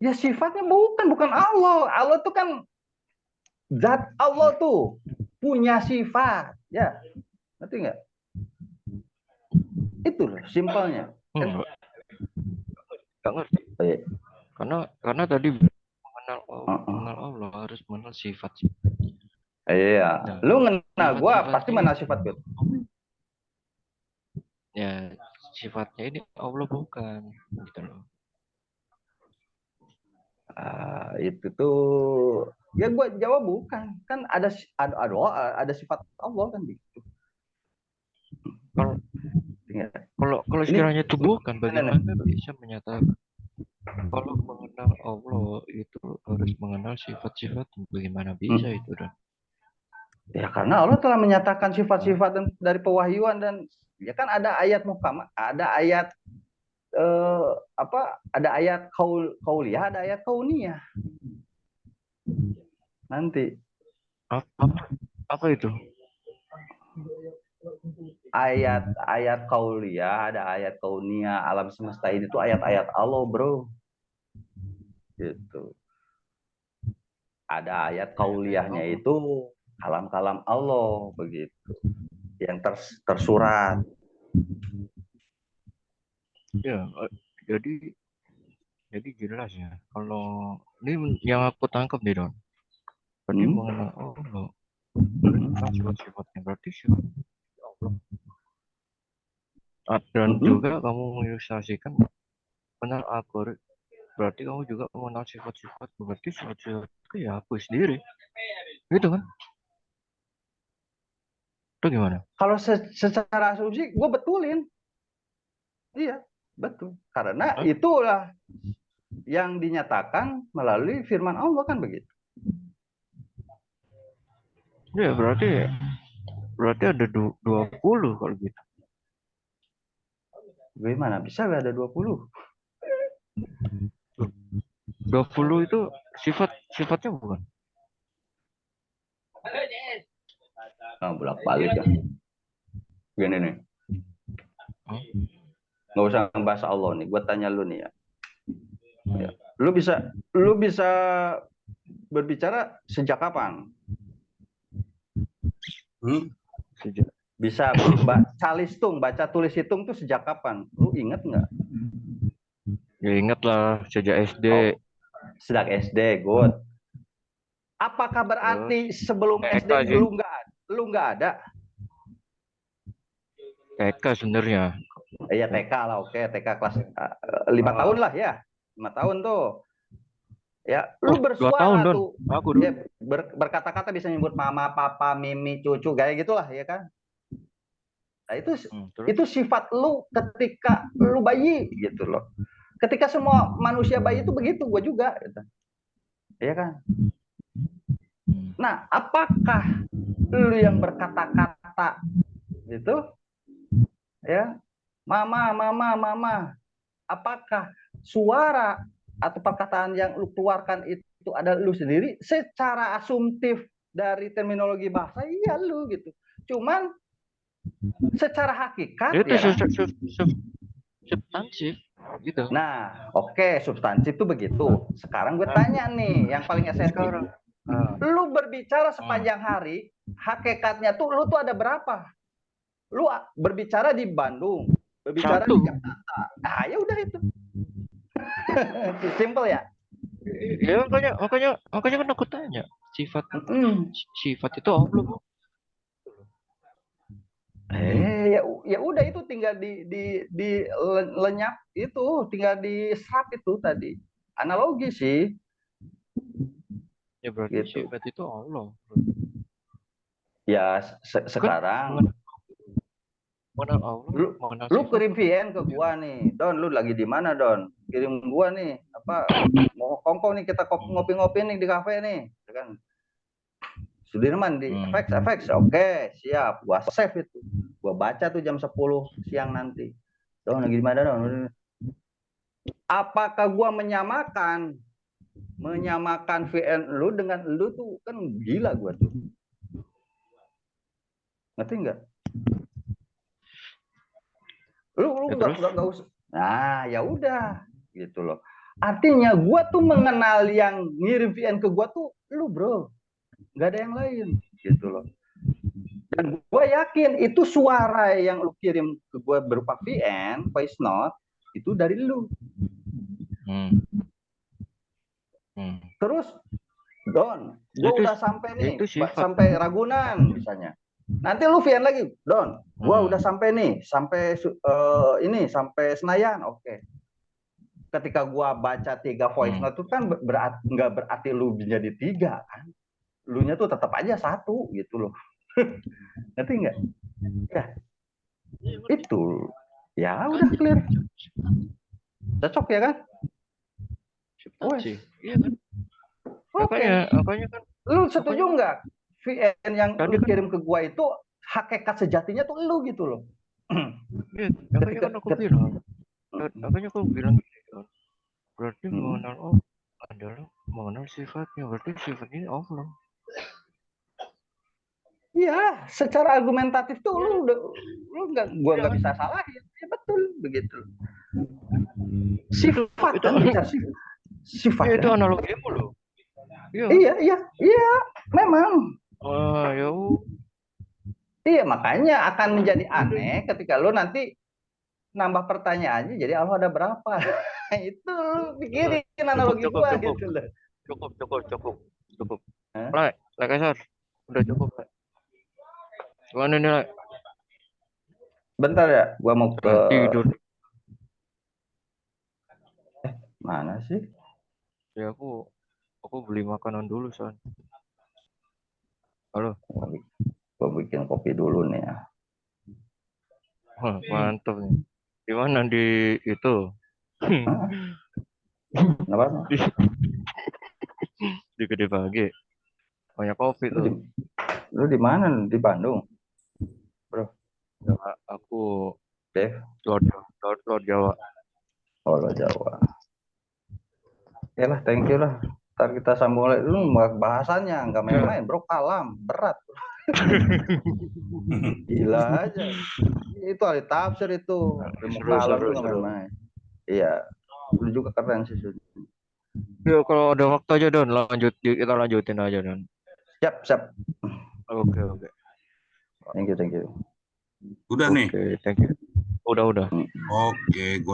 Speaker 1: Ya sifatnya bukan Allah. Allah itu kan zat Allah tuh punya sifat, ya. Ngerti nggak? Itu loh simpelnya.
Speaker 3: Enggak ngerti. Karena tadi mengenal Allah harus mengenal sifat.
Speaker 1: Iya. Nah, lu mengenal gua pasti mengenal sifat gue.
Speaker 3: Ya, sifatnya ini Allah bukan gitu loh.
Speaker 1: Itu tuh ya gua jawab bukan. Kan ada sifat Allah kan gitu.
Speaker 3: Kalau sekiranya itu bukan, bagaimana bisa menyatakan kalau mengenal Allah itu harus mengenal sifat-sifat? Bagaimana bisa itu dan?
Speaker 1: Ya karena Allah telah menyatakan sifat-sifat dari pewahyuan dan ya kan ada ayat muhkamah, ada ayat ada ayat qauliyah, ada ayat kauniyah. Nanti
Speaker 3: apa itu?
Speaker 1: Ayat qauliyah, ada ayat kauniyah. Alam semesta ini tuh ayat-ayat Allah, bro. Gitu. Ada ayat qauliyahnya itu kalam-kalam Allah begitu. Yang tersurat.
Speaker 3: Ya, jadi jelas ya. Kalau ini yang aku tangkap nih Don, berarti
Speaker 1: Hmm?
Speaker 3: mengenal Allah,
Speaker 1: Hmm?
Speaker 3: sifat-sifatnya berarti sifat Allah. Dan
Speaker 1: Hmm?
Speaker 3: juga kamu mengilustrasikan kenal algoritma, berarti kamu juga mengenal sifat-sifat, berarti sifat-sifat itu ya aku sendiri, gitu kan? Itu gimana?
Speaker 1: Kalau secara asumsi gue betulin, iya betul. Karena
Speaker 3: Hah?
Speaker 1: itulah yang dinyatakan melalui firman Allah kan begitu.
Speaker 3: Ya berarti ada 20 kalau gitu.
Speaker 1: Gimana bisa gak ada 20?
Speaker 3: 20 itu sifatnya bukan?
Speaker 1: Nah, bolak-balik ya. Gini nih,
Speaker 3: Hah?
Speaker 1: nggak usah bahasa Allah nih. Gue tanya lu nih ya. Ya. Lu bisa berbicara sejak kapan? Hmm?
Speaker 3: Sejak
Speaker 1: Bisa baca tulis hitung tuh sejak kapan? Lu inget nggak?
Speaker 3: ya ingat lah sejak SD.
Speaker 1: Oh, sejak SD, good. Apakah
Speaker 3: Terus
Speaker 1: berarti sebelum
Speaker 3: TK
Speaker 1: SD
Speaker 3: sih,
Speaker 1: lu nggak ada?
Speaker 3: TK sebenarnya.
Speaker 1: Iya TK lah, oke TK kelas 5 tahun lah ya, 5 tahun tuh. Ya,
Speaker 3: Oh,
Speaker 1: lu
Speaker 3: 2 tahun
Speaker 1: bersuara
Speaker 3: Don.
Speaker 1: tuh,
Speaker 3: Aku
Speaker 1: ya
Speaker 3: dulu.
Speaker 1: berkata-kata bisa nyebut mama, papa, mimi, cucu, kayak gitulah ya kan. Nah
Speaker 3: Terus
Speaker 1: itu sifat lu ketika lu bayi gitu loh. Ketika semua manusia bayi itu begitu, gue juga, gitu. Iya kan. Nah, apakah lu yang berkata-kata gitu, ya, mama, mama, mama, apakah suara atau perkataan yang lu keluarkan itu ada lu sendiri? Secara asumtif dari terminologi bahasa, iya lu gitu. Cuman secara hakikat
Speaker 3: itu
Speaker 1: ya.
Speaker 3: substansif gitu.
Speaker 1: Nah, oke, substansi itu begitu. Sekarang gue tanya nih, yang paling esentif.
Speaker 3: Sekarang nah,
Speaker 1: Lu berbicara sepanjang hari, hakikatnya tuh lu tuh ada berapa? Lu berbicara di Bandung, berbicara di
Speaker 3: satu.
Speaker 1: Jakarta. Nah, ya udah itu. Simple ya.
Speaker 3: Ya makanya kan aku tanya sifat
Speaker 1: Mm-mm.
Speaker 3: sifat itu Allah Bu.
Speaker 1: Ya udah itu tinggal di lenyap itu, tinggal diserap itu tadi. Analogi sih
Speaker 3: Ya berarti
Speaker 1: gitu.
Speaker 3: sifat itu Allah.
Speaker 1: Ya
Speaker 3: Kan
Speaker 1: sekarang
Speaker 3: mengenal Allah,
Speaker 1: lu
Speaker 3: mengenal
Speaker 1: lu
Speaker 3: sifat.
Speaker 1: kirim VN ke gua nih, Don, lu lagi di mana, Don? Kirim gua nih, apa mau kongko nih, kita ngopi-ngopi nih di kafe nih, ya kan? Sudirman di FX, oke, siap, gua save itu, gua baca tuh jam 10 siang nanti, Don lagi di mana, Don? Apakah gua menyamakan VN lu dengan lu tuh kan gila gua tuh, ngerti nggak? Lu
Speaker 3: Ya terus
Speaker 1: nggak usah. Nah, ya udah gitu loh. Artinya gua tuh mengenal yang ngirim VN ke gua tuh lu, bro. Nggak ada yang lain gitu loh. Dan gua yakin itu suara yang lu kirim ke gua berupa VN, voice note, itu dari lu.
Speaker 3: hmm.
Speaker 1: Terus, Don, gua
Speaker 3: Itu
Speaker 1: udah sampai nih,
Speaker 3: itu sifat.
Speaker 1: sampai Ragunan misalnya. Nanti lu VN lagi, Don, gua udah sampai nih, sampai ini, sampai Senayan, oke. Ketika gua baca 3 voice note itu kan nggak berarti lu menjadi 3 kan, lu nya tuh tetap aja 1 gitu loh. Ngerti nggak? Ya itu, ya udah clear, cocok ya kan.
Speaker 3: Substansi. Iya kan?
Speaker 1: Oke,
Speaker 3: Makanya kan
Speaker 1: lu setuju
Speaker 3: makanya kan
Speaker 1: nggak VN yang
Speaker 3: tadi
Speaker 1: lu
Speaker 3: kan
Speaker 1: kirim ke gua itu hakikat sejatinya tuh lu gitu loh.
Speaker 3: iya, makanya
Speaker 1: ketika
Speaker 3: kan aku
Speaker 1: ket,
Speaker 3: bilang, makanya aku bilang gini kan. Berarti mengenal Allah adalah mengenal sifatnya. Berarti sifat ini Allah.
Speaker 1: ya secara argumentatif tuh lu nggak, gua
Speaker 3: Iya
Speaker 1: nggak
Speaker 3: kan?
Speaker 1: bisa salahin, ya betul begitu.
Speaker 3: Itu
Speaker 1: Sifat
Speaker 3: itu
Speaker 1: kan, bicara sifat
Speaker 3: ya itu
Speaker 1: kan.
Speaker 3: analogimu loh. Iya kan?
Speaker 1: Iya, memang.
Speaker 3: Ah,
Speaker 1: Iya, makanya akan menjadi aneh ketika lo nanti nambah pertanyaannya, jadi Allah ada berapa? Itu lu pikirin analogi
Speaker 3: Cukup,
Speaker 1: gua
Speaker 3: cukup.
Speaker 1: gitu loh.
Speaker 3: Cukup.
Speaker 1: Hah?
Speaker 3: Lek Kaisar. Udah cukup, Lek. Gimana nih, Lek?
Speaker 1: Bentar ya, gua mau ke
Speaker 3: Udah tidur.
Speaker 1: mana sih?
Speaker 3: Ya aku beli makanan dulu, Son. Halo.
Speaker 1: Gua bikin kopi dulu nih ya.
Speaker 3: Wah, mantap nih. Di mana di itu?
Speaker 1: Hah? Kenapa?
Speaker 3: di, di Gede Bage. Banyak kopi
Speaker 1: Lu di,
Speaker 3: tuh.
Speaker 1: lu di mana? Di Bandung, bro?
Speaker 3: Ya, aku
Speaker 1: Dev,
Speaker 3: Lord Jawa.
Speaker 1: oh lo Jawa. Ya lah, thank you lah. Ntar kita sambung lagi. Lu bahasannya nggak main-main, bro. Kalam, berat. Gila aja. Itu ahli tafsir itu. Ilmu kalam tuh nggak
Speaker 3: Seru.
Speaker 1: main-main. Iya, lu juga keren sih. Sud.
Speaker 3: Ya kalau ada waktu aja Don, kita lanjutin aja Don.
Speaker 1: Siap, siap.
Speaker 3: Oke.
Speaker 1: Thank you.
Speaker 2: Udah nih.
Speaker 3: Oke, thank you. Udah.
Speaker 1: Hmm.
Speaker 2: Oke,